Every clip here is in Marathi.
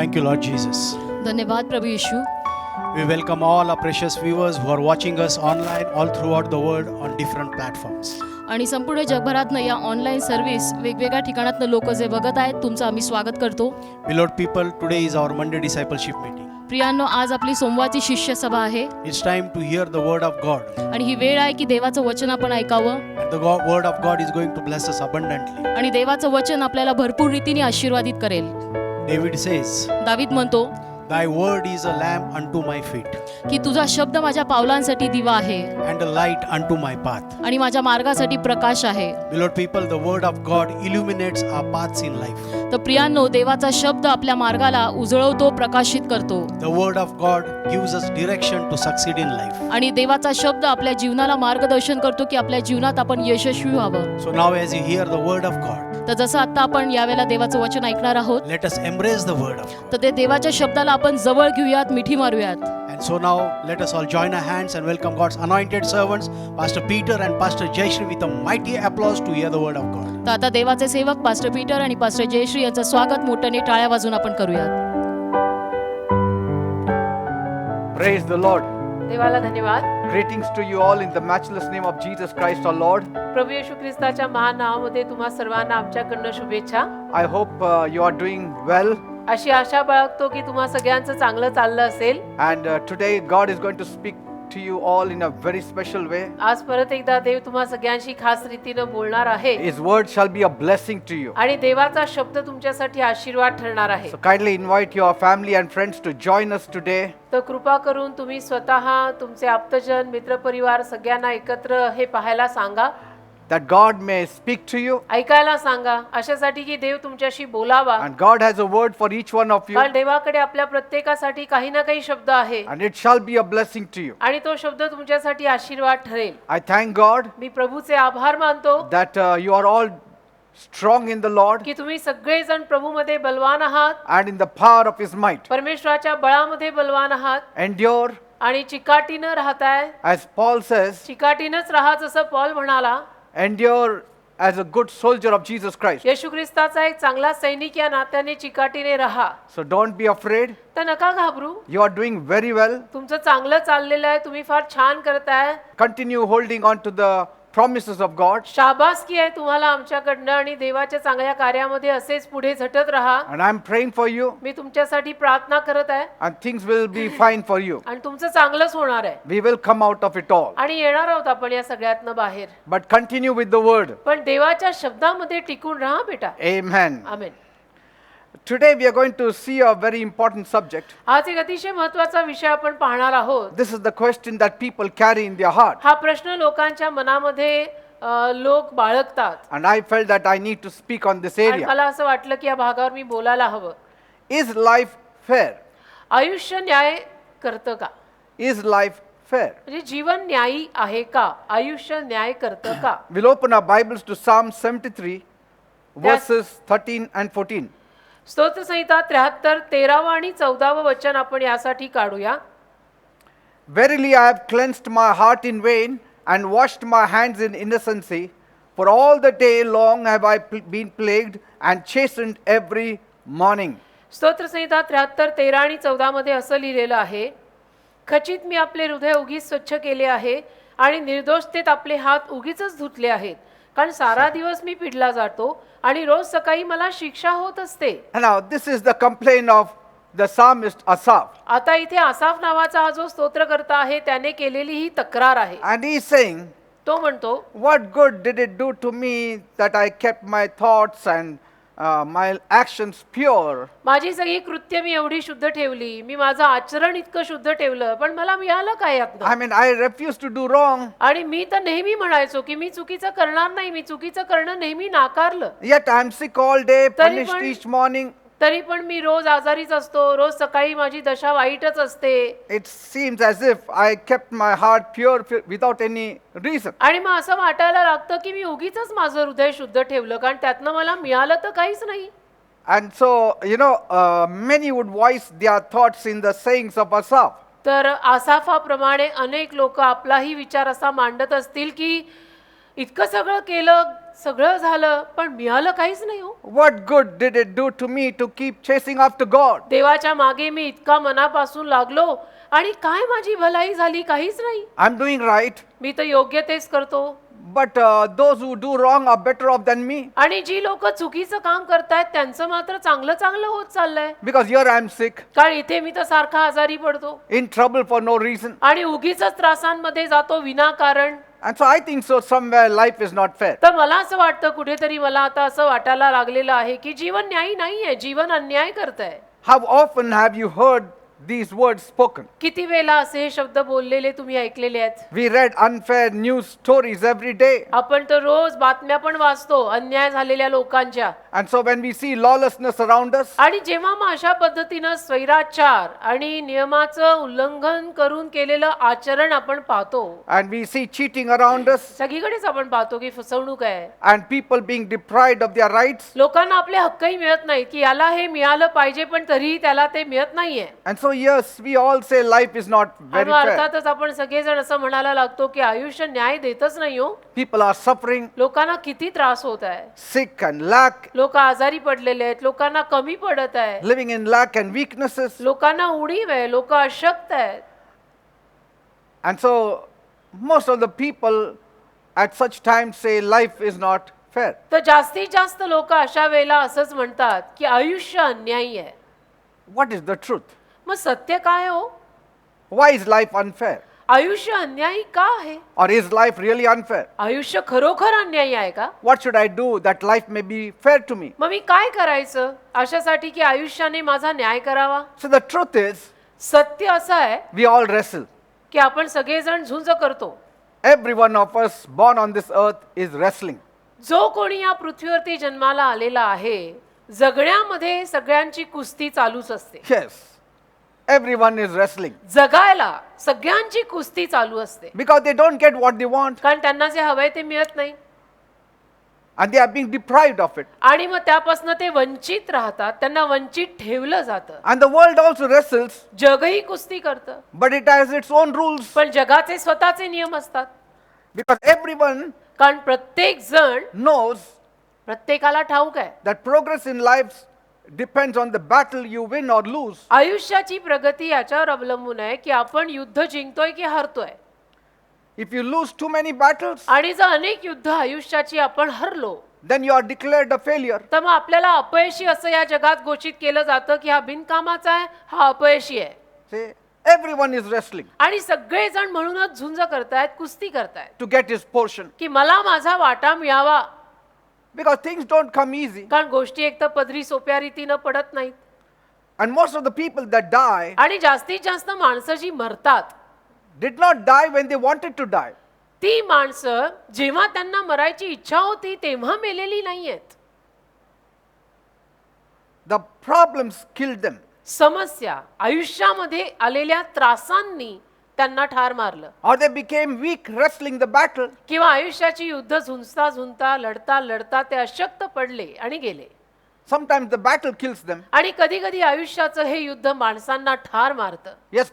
Thank you, Lord Jesus. धन्यवाद प्रभू येशू. We welcome all our precious viewers who are watching us online all throughout the world on different platforms. आणि संपूर्ण जगभरातनं या ऑनलाईन सर्व्हिस वेगवेगळ्या ठिकाणातनं लोक जे बघत आहेत तुमचं आम्ही स्वागत करतो. Beloved people, today is our Monday discipleship meeting. प्रियांनो, आज आपली सोमवारची शिष्य सभा आहे It's time to hear the word of God. आणि ही वेळ आहे की देवाचं वचन आपण ऐकावं. And the word of God is going to bless us abundantly. आणि देवाचं वचन आपल्याला भरपूर रीतीने आशीर्वादित करेल. David says, दावीद म्हणतो Thy word is a lamp unto my feet की तुझा शब्द माझ्या पावलांसाठी दिवा आहे and a light unto my path. आणि माझ्या मार्गासाठी प्रकाश आहे. Beloved people, the word of God illuminates our paths in life. तर प्रियांनो, देवाचा शब्द आपल्या मार्गाला उजळवतो, प्रकाशित करतो. The word of God gives us direction to succeed in life. आणि देवाचा शब्द आपल्या जीवनाला मार्गदर्शन करतो की आपल्या जीवनात आपण यशस्वी व्हावं. So now as you hear the word of God, तर जसं आता आपण यावेळेला देवाचं वचन ऐकणार आहोत, let us embrace the word of God. तर ते देवाच्या शब्दाला आपण जवळ घेऊयात, मिठी मारूयात. And so now let us all join our hands and welcome God's anointed servants, Pastor Peter and Pastor Jayashree, with a mighty applause to hear the word of God. तर आता देवाचे सेवक पास्टर पीटर आणि पास्टर जयश्री यांचं स्वागत मोठ्याने टाळ्या वाजवून आपण करूयात. Praise the Lord. देवाला धन्यवाद. Greetings to you all in the matchless name of Jesus Christ our Lord. प्रभू येशू ख्रिस्ताच्या महान नावामध्ये तुम्हा सर्वांना आमच्याकडनं शुभेच्छा. I hope you are doing well. अशी आशा बाळगतो की तुम्हा सगळ्यांचं चांगलं चाललं असेल. And today God is going to speak to you all in a very special way. आज परत एकदा देव तुम्हा सगळ्यांशी खास रीतीनं बोलणार आहे. His word shall be a blessing to you. आणि देवाचा शब्द तुमच्यासाठी आशीर्वाद ठरणार आहे. So kindly invite your family and friends to join us today. तर कृपा करून तुम्ही स्वतः, तुमचे आप्तजन, मित्रपरिवार सगळ्यांना एकत्र हे पाहायला सांगा. That God may speak to you. ऐकायला सांगा, अशासाठी की देव तुमच्याशी बोलावा. And God has a word for each one of you. कारण देवाकडे आपल्या प्रत्येकासाठी काही ना काही शब्द आहे. And it shall be a blessing to you. आणि तो शब्द तुमच्यासाठी आशीर्वाद ठरेल. I thank God मी प्रभूचे आभार मानतो that you are all strong in the Lord की तुम्ही सगळेजण प्रभूमध्ये बलवान आहात, and in the power of His might. परमेश्वराच्या बळामध्ये बलवान आहात Endure, आणि चिकाटीनं राहताय. as Paul says, चिकाटीनंच राहा जसं पॉल म्हणाला. endure as a good soldier of Jesus Christ. येशू ख्रिस्ताचा एक चांगला सैनिक या नात्याने चिकाटीने राहा. So don't be afraid. तर नका घाबरू. You are doing very well. तुमचं चांगलं चाललेलं आहे, तुम्ही फार छान करताय. Continue holding on to the promises of God. शाबासकी आहे तुम्हाला आमच्याकडनं आणि देवाच्या चांगल्या कार्यामध्ये असेच पुढे झटत राहा. And I'm praying for you. मी तुमच्यासाठी प्रार्थना करत आहे And things will be fine for you. आणि तुमचं चांगलंच होणार आहे. We will come out of it all. आणि येणार आहोत आपण या सगळ्यातनं बाहेर. But continue with the word. पण देवाच्या शब्दामध्ये टिकून राहा बेटा. Amen. Amen. Today we are going to see a very important subject. आज एक अतिशय महत्त्वाचा विषय आपण पाहणार आहोत. This is the question that people carry in their heart. हा प्रश्न लोकांच्या मनामध्ये लोक बाळगतात. And I felt that I need to speak on this आणि area. मला असं वाटलं की या भागावर मी बोलायला हवं. Is life fair? आयुष्य न्याय करतं का? Is life fair? म्हणजे जीवन न्यायी आहे का? आयुष्य न्याय करतं का? We'll open our Bibles to Psalm 73, verses 13 and 14. स्तोत्रसंहिता 73, 13 आणि 14 वचन आपण यासाठी काढूया. Verily I have cleansed my heart in vain and washed my hands in innocency. For all the day long have I been plagued and chastened every morning. स्तोत्रसंहिता 73, 13 आणि 14 मध्ये असं लिहिलेलं आहे, खचित मी आपले हृदय उगीच स्वच्छ केले आहे आणि निर्दोषतेत आपले हात उगीचच धुतले आहेत. कारण सारा दिवस मी पिडला जातो आणि रोज सकाळी मला शिक्षा होत असते. And now this is the complaint of the psalmist Asaph. आता इथे आसाफ नावाचा हा जो स्तोत्रकर्ता आहे त्याने केलेली ही तक्रार आहे. And he is saying, तो म्हणतो, what good did it do to me that I kept my thoughts and my actions pure? माझी सगळी कृत्य मी एवढी शुद्ध ठेवली, मी माझं आचरण इतकं शुद्ध ठेवलं, पण मला मिळालं काय यातनं? I mean, I refuse to do wrong. आणि मी तर नेहमी म्हणायचो की मी चुकीचं करणार नाही, मी चुकीचं करणं नेहमी नाकारलं. Yet I am sick all day, तरी punished पण- each morning. तरी पण मी रोज आजारीच असतो, रोज सकाळी माझी दशा वाईटच असते. It seems as if I kept my heart pure without any reason. आणि मग असं वाटायला लागतं की मी उगीचच माझं हृदय शुद्ध ठेवलं, कारण त्यातनं मला मिळालं तर काहीच नाही. And so, many would voice their thoughts in the sayings of Asaph. तर आसाफाप्रमाणे अनेक लोक आपलाही विचार असा मांडत असतील की इतकं सगळं केलं, सगळं झालं, पण मिळालं काहीच नाही हो. What good did it do to me to keep chasing after God? देवाच्या मागे मी इतका मनापासून लागलो आणि काय माझी भलाई झाली, काहीच नाही. I'm doing right, मी तर योग्य तेच करतो. but those who do wrong are better off than me. आणि जी लोक चुकीचं काम करतायत त्यांचं मात्र चांगलं चांगलं होत चाललंय. Because here I'm sick, कारण इथे मी तर सारखा आजारी पडतो in trouble for no reason. आणि उगीच त्रासांमध्ये जातो विनाकारण. And so I think so somewhere life is not fair. तर मला असं वाटतं कुठेतरी मला आता असं वाटायला लागलेलं आहे की जीवन न्यायी नाहीये, जीवन अन्याय करतंय. How often have you heard these words spoken? किती वेळा असे हे शब्द बोललेले तुम्ही ऐकलेले आहेत. We read unfair news stories every day. आपण तर रोज बातम्या पण वाचतो अन्याय झालेल्या लोकांच्या. And so when we see lawlessness around us, आणि जेव्हा मग अशा पद्धतीनं स्वैराचार आणि नियमाचं उल्लंघन करून केलेलं आचरण आपण पाहतो, and we see cheating around us, सगळीकडेच आपण पाहतो की फसवणूक आहे. and people being deprived of their rights, लोकांना आपले हक्कही मिळत नाहीत की याला हे मिळालं पाहिजे पण तरीही त्याला ते मिळत नाहीये. and so yes, we all say life is not very आणि fair. अर्थातच आपण सगळेजण असं म्हणायला लागतो की आयुष्य न्याय देतच नाही हो. People are suffering, लोकांना किती त्रास होत आहे, sick and lack, लोक आजारी पडलेले आहेत, लोकांना कमी पडत आहे, living in lack and weaknesses. लोकांना उणीव आहे, लोक अशक्त आहेत. And so most of the people at such times say life is not fair. तर जास्तीत जास्त लोक अशा वेळेला असंच म्हणतात की आयुष्य अन्यायी आहे. What is the truth? मग सत्य काय हो? Why is life unfair? आयुष्य अन्यायी का आहे? Or is life really unfair? आयुष्य खरोखर अन्यायी आहे का? What should I do that life may be fair to me? मग मी काय करायचं अशासाठी की आयुष्याने माझा न्याय करावा? So the truth is, सत्य असं आहे we all wrestle. की आपण सगळेजण झुंज करतो. Every one of us born on this earth is wrestling. जो कोणी या पृथ्वीवरती जन्माला आलेला आहे, जगण्यामध्ये सगळ्यांची कुस्ती चालूच असते. Yes, everyone is wrestling. जगायला सगळ्यांची कुस्ती चालू असते. Because they don't get what they want कारण त्यांना जे हवंय ते मिळत नाही and they are being deprived of it. आणि मग त्यापासून ते वंचित राहतात, त्यांना वंचित ठेवलं जातं. And the world also wrestles, जगही कुस्ती करतं, but it has its own rules. पण जगाचे स्वतःचे नियम असतात. Because everyone कारण प्रत्येक जण, knows प्रत्येकाला ठाऊक आहे that progress in life depends on the battle you win or lose. आयुष्याची प्रगती याच्यावर अवलंबून आहे की आपण युद्ध जिंकतोय की हारतोय. If you lose too many battles, आणि जर अनेक युद्ध आयुष्याची आपण हरलो then you are declared a failure. तर मग आपल्याला अपयशी असं या जगात घोषित केलं जातं की हा बिनकामाचा आहे, हा अपयशी आहे. See, everyone is wrestling आणि सगळेजण म्हणूनच झुंज करतायत, कुस्ती करतायत to get his portion. की मला माझा वाटा मिळावा. Because things don't come easy. कारण गोष्टी एक तर पदरी सोप्या रीतीनं पडत नाहीत. And most of the people that die आणि जास्तीत जास्त माणसं जी मरतात did not die when they wanted to die. ती माणसं जेव्हा त्यांना मरायची इच्छा होती तेव्हा मेलेली नाहीयेत. The problems killed them. समस्या, आयुष्यामध्ये आलेल्या त्रासांनी त्यांना ठार मारलं. Or they became weak wrestling the battle. किंवा आयुष्याची युद्ध झुंजता झुंजता लढता लढता ते अशक्त पडले आणि गेले. Sometimes the battle kills them. आणि कधी कधी आयुष्याचं हे युद्ध माणसांना ठार मारतं. Yes,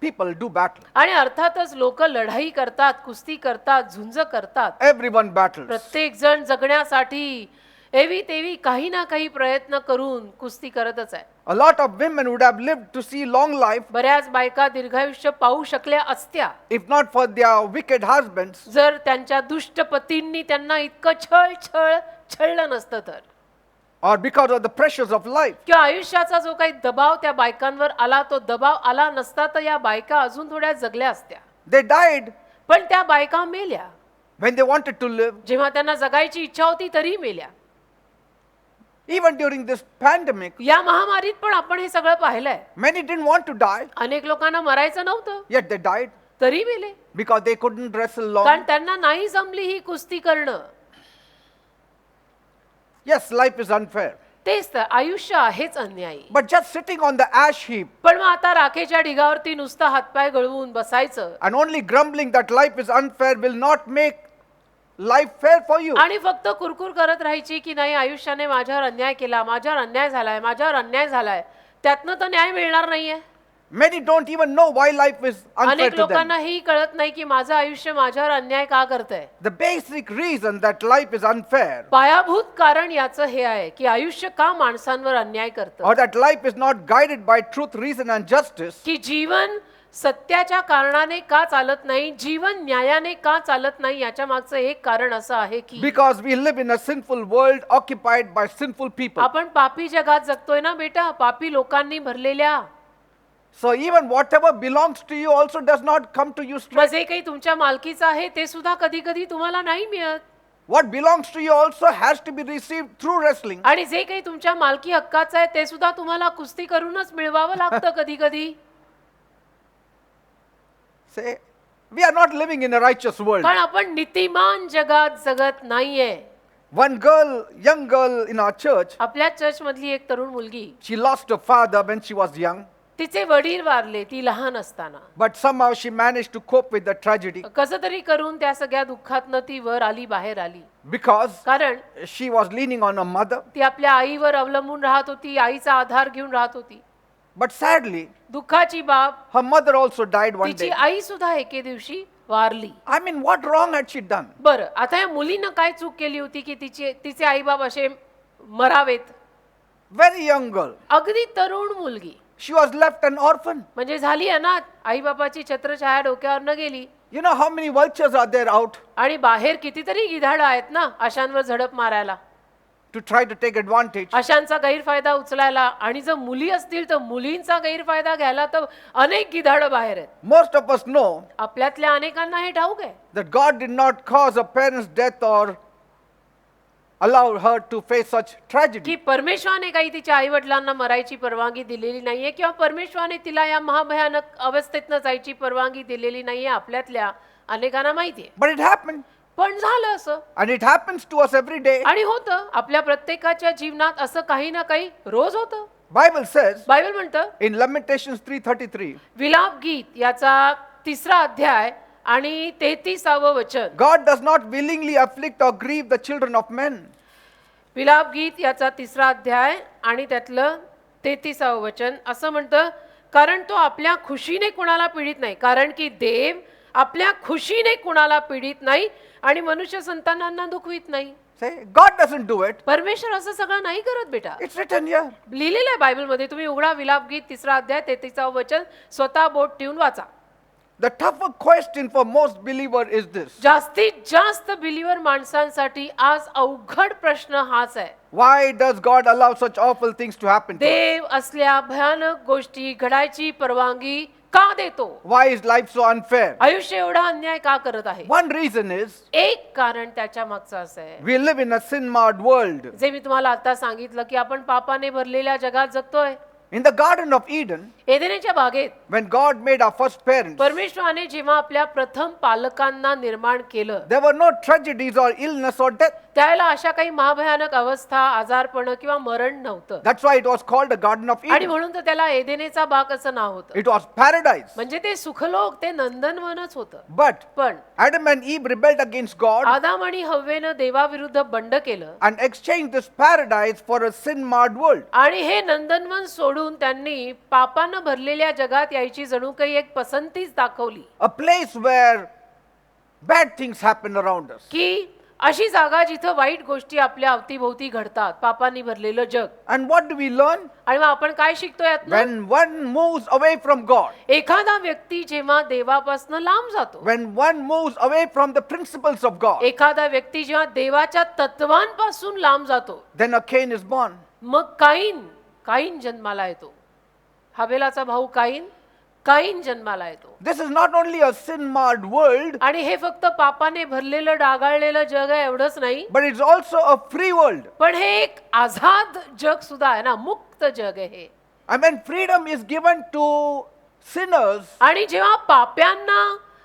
people do battle. आणि अर्थातच लोक लढाई करतात, कुस्ती करतात, झुंज करतात. Everyone battles. प्रत्येक जण जगण्यासाठी एवी तेवी काही ना काही प्रयत्न करून कुस्ती करतच आहे. A lot of women would have lived to see long life बऱ्याच बायका दीर्घायुष्य पाहू शकल्या असत्या if not for their wicked husbands. जर त्यांच्या दुष्ट पतींनी त्यांना इतकं छळलं नसतं तर. Or because of the pressures of life. किंवा आयुष्याचा जो काही दबाव त्या बायकांवर आला, तो दबाव आला नसता तर या बायका अजून थोड्या जगल्या असत्या. They died पण त्या बायका मेल्या when they wanted to live. जेव्हा त्यांना जगायची इच्छा होती तरी मेल्या. Even during this pandemic, या महामारीत पण आपण हे सगळं पाहिलंय. many didn't want to die, अनेक लोकांना मरायचं नव्हतं yet they died तरी मेले. because they couldn't wrestle कारण long. त्यांना नाही जमली ही कुस्ती करणं. Yes, life is unfair. तेच तर आयुष्य आहेच अन्यायी. But just sitting on the ash heap पण मग आता राखेच्या ढिगावरती नुसतं हातपाय गळवून बसायचं and only grumbling that life is unfair will not make life fair for you. आणि फक्त कुरकुर करत राहायची की नाही आयुष्याने माझ्यावर अन्याय केला, माझ्यावर अन्याय झालाय, माझ्यावर अन्याय झालाय, त्यातनं तर न्याय मिळणार नाहीये. Many don't even know why life is unfair अनेक to them. लोकांना ही कळत नाही की माझं आयुष्य माझ्यावर अन्याय का करतंय. The basic reason that life is unfair, पायाभूत कारण याचं हे आहे की आयुष्य का माणसांवर अन्याय करतं, or that life is not guided by truth, reason, and justice, की जीवन सत्याच्या कारणाने का चालत नाही, जीवन न्यायाने का चालत नाही, याच्या मागचं एक कारण असं आहे की because we live in a sinful world occupied by sinful people. आपण पापी जगात जगतोय ना बेटा, पापी लोकांनी भरलेल्या. So even whatever belongs to you also does not come to you मग straight. जे काही तुमच्या मालकीचं आहे ते सुद्धा कधी कधी तुम्हाला नाही मिळत. What belongs to you also has to be received through wrestling. आणि जे काही तुमच्या मालकी हक्काचं आहे ते सुद्धा तुम्हाला कुस्ती करूनच मिळवावं लागतं कधी कधी. Say, we are not living in a righteous world. कारण आपण नीतिमान जगात जगत नाहीये. One girl, young girl in our church, आपल्या चर्च मधली एक तरुण मुलगी, she lost her father when she was young, तिचे वडील वारले ती लहान असताना. but somehow she managed to cope with the tragedy कसं तरी करून त्या सगळ्या दुःखातनं ती वर आली, बाहेर आली. because कारण she was leaning on her mother. ती आपल्या आईवर अवलंबून राहत होती, आईचा आधार घेऊन राहत होती. But sadly, दुःखाची बाब, her mother also died one तिची day. आई सुद्धा एके दिवशी Warli. I mean, what wrong had she done? बरं, आता या मुलीनं काय चूक केली होती की तिचे आई बाप असे मरावेत. Very young girl. अगदी तरुण मुलगी She was left an orphan. म्हणजे झाली अनाथ. आई बापाची छत्रछाया डोक्यावर न गेली. You know how many vultures are there out आणि बाहेर कितीतरी गिधाडं आहेत ना अशांवर झडप मारायला, to try to take advantage? अशांचा गैरफायदा उचलायला. आणि जर मुली असतील तर मुलींचा गैरफायदा घ्यायला तर अनेक गिधाडं बाहेर आहेत. Most of us know आपल्यातल्या अनेकांना हे ठाऊक आहे that God did not cause a parent's death or allow her to face such tragedy. की परमेश्वराने काही तिच्या आई वडिलांना मरायची परवानगी दिलेली नाहीये किंवा परमेश्वराने तिला या महाभयानक अवस्थेतनं जायची परवानगी दिलेली नाहीये. आपल्यातल्या अनेकांना माहितीये. But it happened. पण झालं असं. And it happens to us every day. आणि होतं आपल्या प्रत्येकाच्या जीवनात असं काही ना काही रोज होतं. Bible says बायबल म्हणतं in Lamentations 3:33, विलाप गीत याचा 3रा अध्याय आणि 33वे वचन. God does not willingly afflict or grieve the children of men. विलाप गीत याचा 3रा अध्याय आणि त्यातलं 33वे वचन असं म्हणतं, कारण तो आपल्या खुशीने कुणाला पीडित नाही. कारण की देव आपल्या खुशीने कुणाला पीडित नाही आणि मनुष्य संतानांना दुखवित नाही. Say, God doesn't do it. परमेश्वर असं सगळं नाही करत बेटा. It's written here. लिहिलेलं आहे बायबलमध्ये. तुम्ही उघडा विलाप गीत 3रा अध्याय 33वे वचन, स्वतः बोट ठेवून वाचा. The tougher question for most believer is this. जास्तीत जास्त बिलीवर माणसांसाठी आज अवघड प्रश्न हाच आहे. Why does God allow such awful things to happen to us? देव असल्या भयानक गोष्टी घडायची परवानगी का देतो? Why is life so unfair? आयुष्य एवढा अन्याय का करत आहे? One reason is एक कारण त्याच्या मागचं असं आहे, we live in a sin-marred world. जे मी तुम्हाला आता सांगितलं की आपण पापाने भरलेल्या जगात जगतोय. In the Garden of Eden, एदेनेच्या बागेत when God made our first parents, परमेश्वराने जेव्हा आपल्या प्रथम पालकांना निर्माण केलं, there were no tragedies or illness or death. त्यावेळेला अशा काही महाभयानक अवस्था, आजारपण किंवा मरण नव्हतं. That's why it was called the Garden of आणि Eden. म्हणून तर त्याला एदेनेचा बाग असं नाव होतं. It was paradise. म्हणजे ते सुखलोक, ते नंदनवनच होतं. But पण Adam and Eve rebelled against God आदाम आणि हव्वेनं देवाविरुद्ध बंड केलं and exchanged this paradise for a sin-marred world. आणि हे नंदनवन सोडून त्यांनी पापानं भरलेल्या जगात यायची जणू काही एक पसंतीच दाखवली, A place where bad things happen around us. की अशी जागा जिथं वाईट गोष्टी आपल्या अवतीभोवती घडतात, पापांनी भरलेलं जग. And what do we learn? आणि मग आपण काय शिकतो यातनं? When one moves away from God, एखादा व्यक्ती जेव्हा देवापासून लांब जातो, when one moves away from the principles of God, एखादा व्यक्ती जेव्हा देवाच्या तत्वांपासून लांब जातो, then a Cain is born. मग काईन जन्माला येतो. हबेलाचा भाऊ काईन जन्माला येतो. This is not only a sin-marred world, आणि हे फक्त पापाने भरलेलं डागाळलेलं जग आहे एवढंच नाही, but it's also a free world. पण हे एक आझाद जग सुद्धा आहे ना, मुक्त जग आहे हे. I mean, freedom is given to sinners. आणि जेव्हा पाप्यांना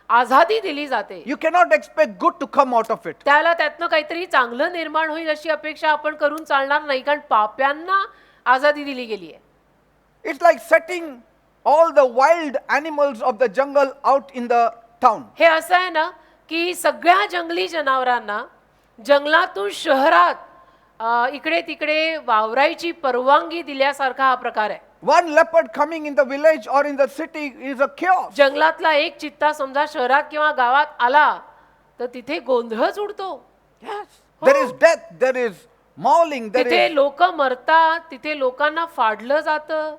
आझादी दिली जाते, You cannot expect good to come out of it. त्याला त्यातनं काहीतरी चांगलं निर्माण होईल अशी अपेक्षा आपण करून चालणार नाही, कारण पाप्यांना आझादी दिली गेली आहे. It's like setting all the wild animals of the jungle out in the town. हे असं आहे ना की सगळ्या जंगली जनावरांना जंगलातून शहरात इकडे तिकडे वावरायची परवानगी दिल्यासारखा हा प्रकार आहे. One leopard coming in the village or in the city is a chaos. जंगलातला एक चित्ता समजा शहरात किंवा गावात आला तर तिथे गोंधळच उडतो. Yes. There is death, there is mauling, there तिथे is. लोक मरतात, तिथे लोकांना फाडलं जातं.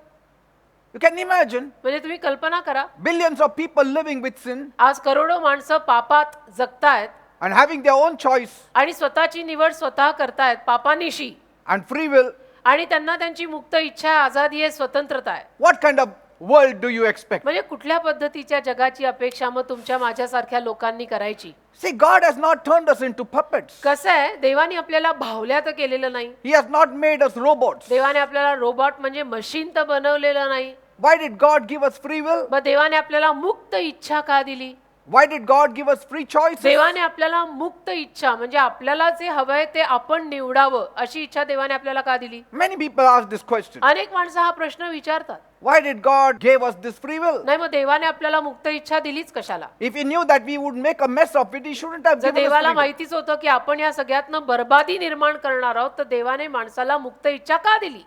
You can imagine म्हणजे तुम्ही कल्पना करा, billions of people living with sin आज करोडो माणसं पापात जगतायत and having their own choice आणि स्वतःची निवड स्वतः करतायत पापानिशी, and free will. आणि त्यांना त्यांची मुक्त इच्छा आहे, आझादी आहे, स्वतंत्रता आहे. What kind of world do you expect? म्हणजे कुठल्या पद्धतीच्या जगाची अपेक्षा मग तुमच्या माझ्यासारख्या लोकांनी करायची? See, God has not turned us into puppets. कसं आहे, देवाने आपल्याला भावल्या तर केलेलं नाही. He has not made us robots. देवाने आपल्याला रोबोट म्हणजे मशीन तर बनवलेलं नाही. Why did God give us free will? मग देवाने आपल्याला मुक्त इच्छा का दिली? Why did God give us free choices? देवाने आपल्याला मुक्त इच्छा म्हणजे आपल्याला जे हवंय ते आपण निवडावं अशी इच्छा देवाने आपल्याला का दिली? Many people ask this question. अनेक माणसं हा प्रश्न विचारतात. Why did God give us this free will? नाही, मग देवाने आपल्याला मुक्त इच्छा दिलीच कशाला? If he knew that we would make a mess of it, he shouldn't have जर given us देवाला free will. माहितीच होतं की आपण या सगळ्यातनं बर्बादी निर्माण करणार आहोत, तर देवाने माणसाला मुक्त इच्छा का दिली?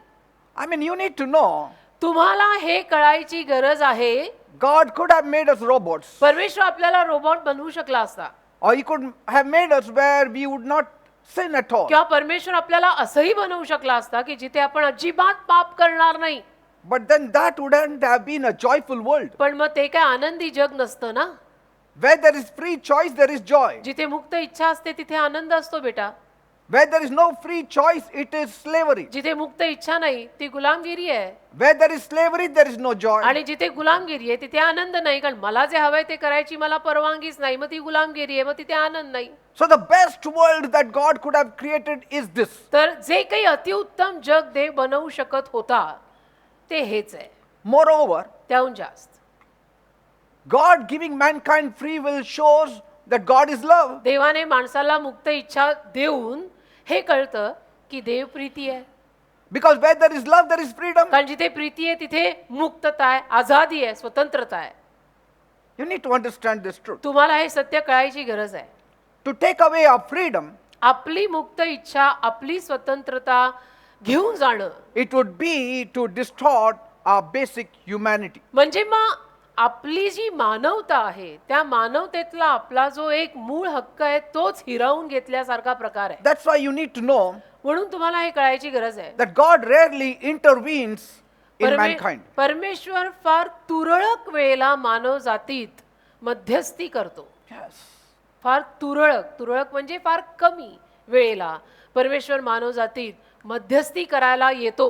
I mean, you need to know, तुम्हाला हे कळायची गरज आहे. God could have made us robots, परमेश्वर आपल्याला रोबोट बनवू शकला असता, or he could have made us where we would not sin at all. किंवा परमेश्वर आपल्याला असंही बनवू शकला असता की जिथे आपण अजिबात पाप करणार नाही. But then that wouldn't have been a joyful world. पण मग ते काय आनंदी जग नसतं ना. Where there is free choice, there is joy. जिथे मुक्त इच्छा असते तिथे आनंद असतो बेटा. Where there is no free choice, it is slavery. जिथे मुक्त इच्छा नाही ती गुलामगिरी आहे. Where there is slavery, there is no joy. आणि जिथे गुलामगिरी आहे तिथे आनंद नाही, कारण मला जे हवंय ते करायची मला परवानगीच नाही, मग ती गुलामगिरी आहे, मग तिथे आनंद नाही. So the best world that God could have created is this. तर जे काही अतिउत्तम जग देव बनवू शकत होता ते हेच आहे. Moreover, त्याहून जास्त God giving mankind free will shows that God is love. देवाने माणसाला मुक्त इच्छा देऊन हे कळतं की देव प्रीती आहे. Because where there is love, there is freedom. कारण जिथे प्रीती आहे तिथे मुक्तता आहे, आझादी आहे, स्वतंत्रता आहे. You need to understand this truth. तुम्हाला हे सत्य कळायची गरज आहे. To take away our freedom, आपली मुक्त इच्छा, आपली स्वतंत्रता घेऊन जाणं it would be to distort our basic humanity. म्हणजे मग आपली जी मानवता आहे त्या मानवतेतला आपला जो एक मूळ हक्क आहे तोच हिरावून घेतल्यासारखा प्रकार आहे. That's why you need to know म्हणून तुम्हाला हे कळायची गरज आहे. that God rarely intervenes in mankind. परमेश्वर फार तुरळक वेळेला मानव जातीत मध्यस्थी करतो. Yes. फार तुरळक म्हणजे फार कमी वेळेला परमेश्वर मानव जातीत मध्यस्थी करायला येतो.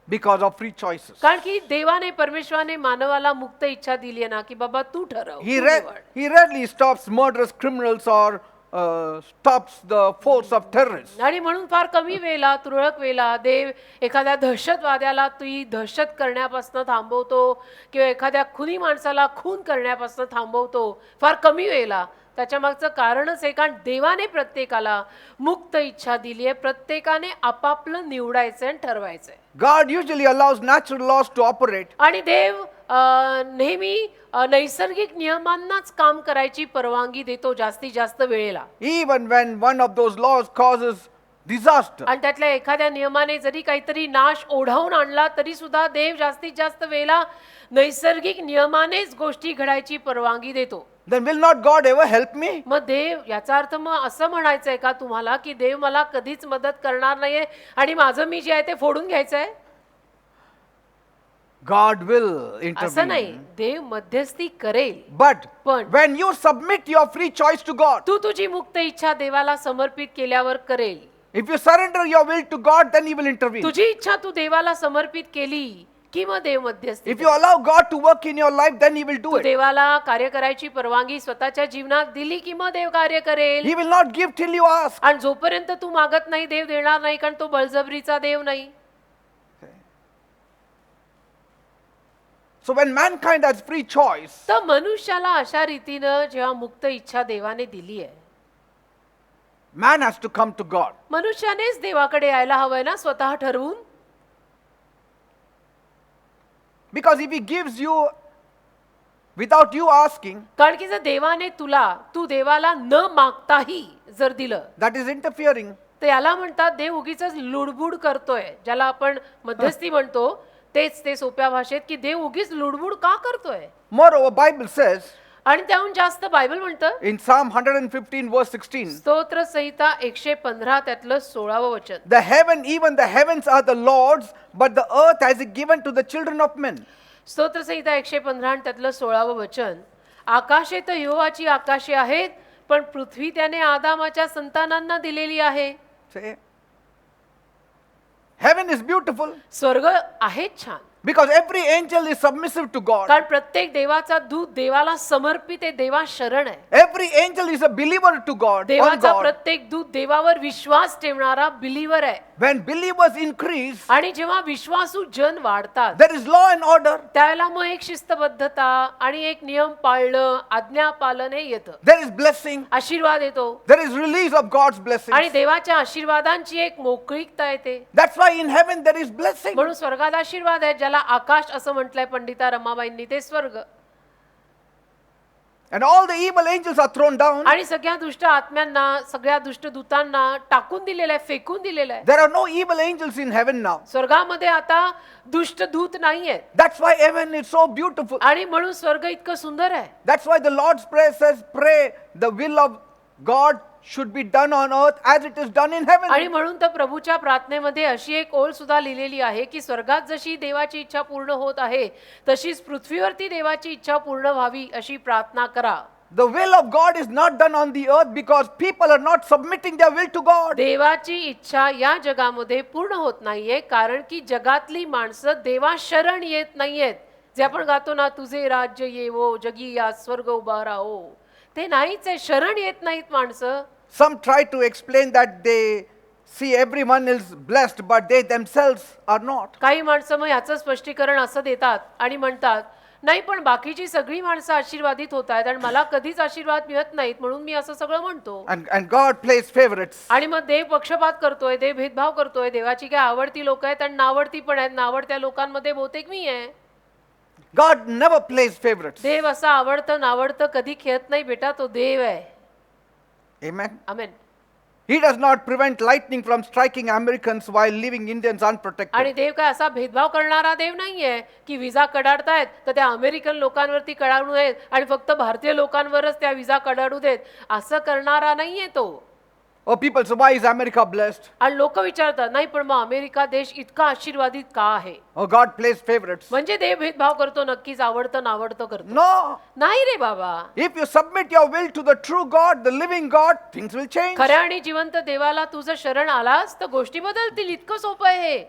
Because of free choices. कारण की देवाने परमेश्वराने मानवाला मुक्त इच्छा दिली आहे ना की बाबा तू ठरव, He, तू निवड. he rarely stops murderous criminals or stops the force of terrorists. आणि म्हणून फार कमी वेळेला तुरळक वेळेला देव एखाद्या दहशतवाद्याला ती दहशत करण्यापासून थांबवतो किंवा एखाद्या खुनी माणसाला खून करण्यापासून थांबवतो. फार कमी वेळेला. त्याच्या मागचं कारणच आहे कारण देवाने प्रत्येकाला मुक्त इच्छा दिली आहे. प्रत्येकाने आपापलं निवडायचं आणि ठरवायचंय. God usually allows natural laws to operate. आणि देव नेहमी नैसर्गिक नियमांनाच काम करायची परवानगी देतो जास्तीत जास्त वेळेला. Even when one of those laws causes disaster. आणि त्यातल्या एखाद्या नियमाने जरी काहीतरी नाश ओढावून आणला तरी सुद्धा देव जास्तीत जास्त वेळेला नैसर्गिक नियमानेच गोष्टी घडायची परवानगी देतो. Then will not God ever help me? मग देव, याचा अर्थ मग असं म्हणायचंय का तुम्हाला की देव मला कधीच मदत करणार नाहीये आणि माझं मी जे आहे ते फोडून घ्यायचंय? God will असं नाही. intervene. देव मध्यस्थी करेल. But पण when you submit your free choice to God, तू तुझी मुक्त इच्छा देवाला समर्पित केल्यावर करेल. if you surrender your will to God, then He will intervene. तुझी इच्छा तू देवाला समर्पित केली की मग देव मध्यस्थी If you allow God to work in your life, then He will do Tu it. देवाला कार्य करायची परवानगी स्वतःच्या जीवनात दिली की मग देव कार्य करेल. He will not give till you ask. आणि जोपर्यंत तू मागत नाही देव देणार नाही, कारण तो बळजबरीचा देव नाही. So when mankind has free choice, तर मनुष्याला अशा रीतीनं जेव्हा मुक्त इच्छा देवाने दिली आहे, man has to come to God. मनुष्यानेच देवाकडे यायला हवंय ना स्वतः ठरवून. Because if He gives you without you asking, कारण की जर देवाने तुला, तू देवाला न मागताही जर दिलं that is interfering. तर याला म्हणतात देव उगीच लुडबुड करतोय, ज्याला आपण मध्यस्थी म्हणतो तेच ते सोप्या भाषेत की देव उगीच लुडबुड का करतोय. Moreover, Bible says आणि त्याहून जास्त बायबल म्हणतं in Psalm 115 verse 16, स्तोत्र संहिता 115 त्यातलं 16वं वचन. even the heavens are the Lord's, but the earth has He given to the children of men. स्तोत्र संहिता 115 आणि त्यातलं 16वं वचन. आकाशे तर यहोवाची आकाशे आहेत, पण पृथ्वी त्याने आदामाच्या संतानांना दिलेली आहे. Say, heaven is beautiful स्वर्ग आहेत छान, because every angel is submissive to God. कारण प्रत्येक देवाचा दूत देवाला समर्पित आहे, देवा शरण आहे. Every angel is a believer to God, on देवाचा God. प्रत्येक दूत देवावर विश्वास ठेवणारा बिलीवर आहे. When believers increase, आणि जेव्हा विश्वासू जन वाढतात there is law and order, त्यावेळेला मग एक शिस्तबद्धता आणि एक नियम पाळणं, आज्ञा पालन हे येतं. there is blessing, आशीर्वाद येतो there is release of God's आणि blessings. देवाच्या आशीर्वादांची एक मोकळीकता येते. That's why in heaven there is blessing. म्हणून स्वर्गात आशीर्वाद आहे, ज्याला आकाश असं म्हटलंय पंडिता रमाबाईंनी, ते स्वर्ग. And all the evil angels are thrown down. आणि सगळ्या दुष्ट आत्म्यांना, सगळ्या दुष्ट दूतांना टाकून दिलेलं आहे, फेकून दिलेलं आहे. There are no evil angels in heaven now. स्वर्गामध्ये आता दुष्ट दूत नाहीये. That's why heaven is so beautiful. आणि म्हणून स्वर्ग इतकं सुंदर आहे. That's why the Lord's Prayer says, pray the will of God should be done on earth as it is done in heaven. आणि म्हणून तर प्रभूच्या प्रार्थनेमध्ये अशी एक ओळ सुद्धा लिहिलेली आहे की स्वर्गात जशी देवाची इच्छा पूर्ण होत आहे, तशीच पृथ्वीवरती देवाची इच्छा पूर्ण व्हावी अशी प्रार्थना करा. The will of God is not done on the earth because people are not submitting their will to God. देवाची इच्छा या जगामध्ये पूर्ण होत नाहीये, कारण की जगातली माणसं देवा शरण येत नाहीयेत. जे आपण गातो ना, तुझे राज्य येवो जगी या स्वर्ग उभा राहो, ते नाहीच आहे. शरण येत नाहीत माणसं. Some try to explain that they see everyone is blessed but they themselves are not. काही माणसं मग ह्याचं स्पष्टीकरण असं देतात आणि म्हणतात, नाही पण बाकीची सगळी माणसं आशीर्वादित होत आहेत आणि मला कधीच आशीर्वाद मिळत नाहीत, म्हणून मी असं सगळं म्हणतो. And God plays favorites. आणि मग देव पक्षपात करतोय, देव भेदभाव करतोय. देवाची काय आवडती लोक आहेत आणि नावडती पण आहेत. नावडत्या लोकांमध्ये बहुतेक मी आहे. God never plays favorites. देव असं आवडतं नावडतं कधी खेळत नाही बेटा, तो देव आहे. Amen. Amen. He does not prevent lightning from striking Americans while leaving Indians unprotected. आणि देव काय असा भेदभाव करणारा देव नाहीये की विजा कडाडतायत तर त्या अमेरिकन लोकांवरती कडाडू नयेत आणि फक्त भारतीय लोकांवरच त्या विजा कडाडू देत, असं करणारा नाहीये तो. Oh, people say, why is America blessed? आणि लोक विचारतात, नाही पण मग अमेरिका देश इतका आशीर्वादित का आहे? Oh, God plays favorites. म्हणजे देव भेदभाव करतो, नक्कीच आवडतं नावडतं करतो. No. नाही रे बाबा. If you submit your will to the true God, the living God, things will change. खऱ्या आणि जिवंत देवाला तुझं शरण आलास तर गोष्टी बदलतील. इतकं सोपं आहे हे.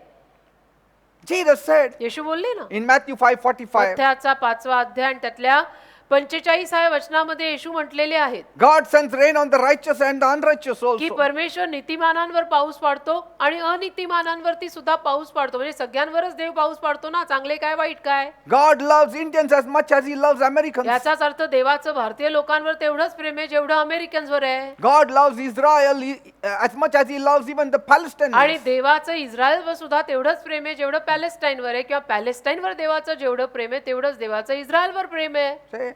Jesus said येशू बोलले ना in Matthew 5:45, अध्यायाचा 5वा अध्याय आणि त्यातल्या 45व्या वचनामध्ये येशू म्हटलेले आहेत God sends rain on the righteous and the unrighteous की also. परमेश्वर नीतिमानांवर पाऊस पाडतो आणि अनीतिमानांवरती सुद्धा पाऊस पाडतो. म्हणजे सगळ्यांवरच देव पाऊस पाडतो ना, चांगले काय वाईट काय. God loves Indians as much as He loves Americans. याचाच अर्थ देवाचं भारतीय लोकांवर तेवढंच प्रेम आहे जेवढं अमेरिकन्सवर आहे. God loves Israel as much as He loves even the आणि Palestinians. देवाचं इस्रायलवर सुद्धा तेवढंच प्रेम आहे जेवढं पॅलेस्टाईनवर आहे, किंवा पॅलेस्टाईनवर देवाचं जेवढं प्रेम आहे तेवढंच देवाचं इस्रायलवर प्रेम आहे. Say,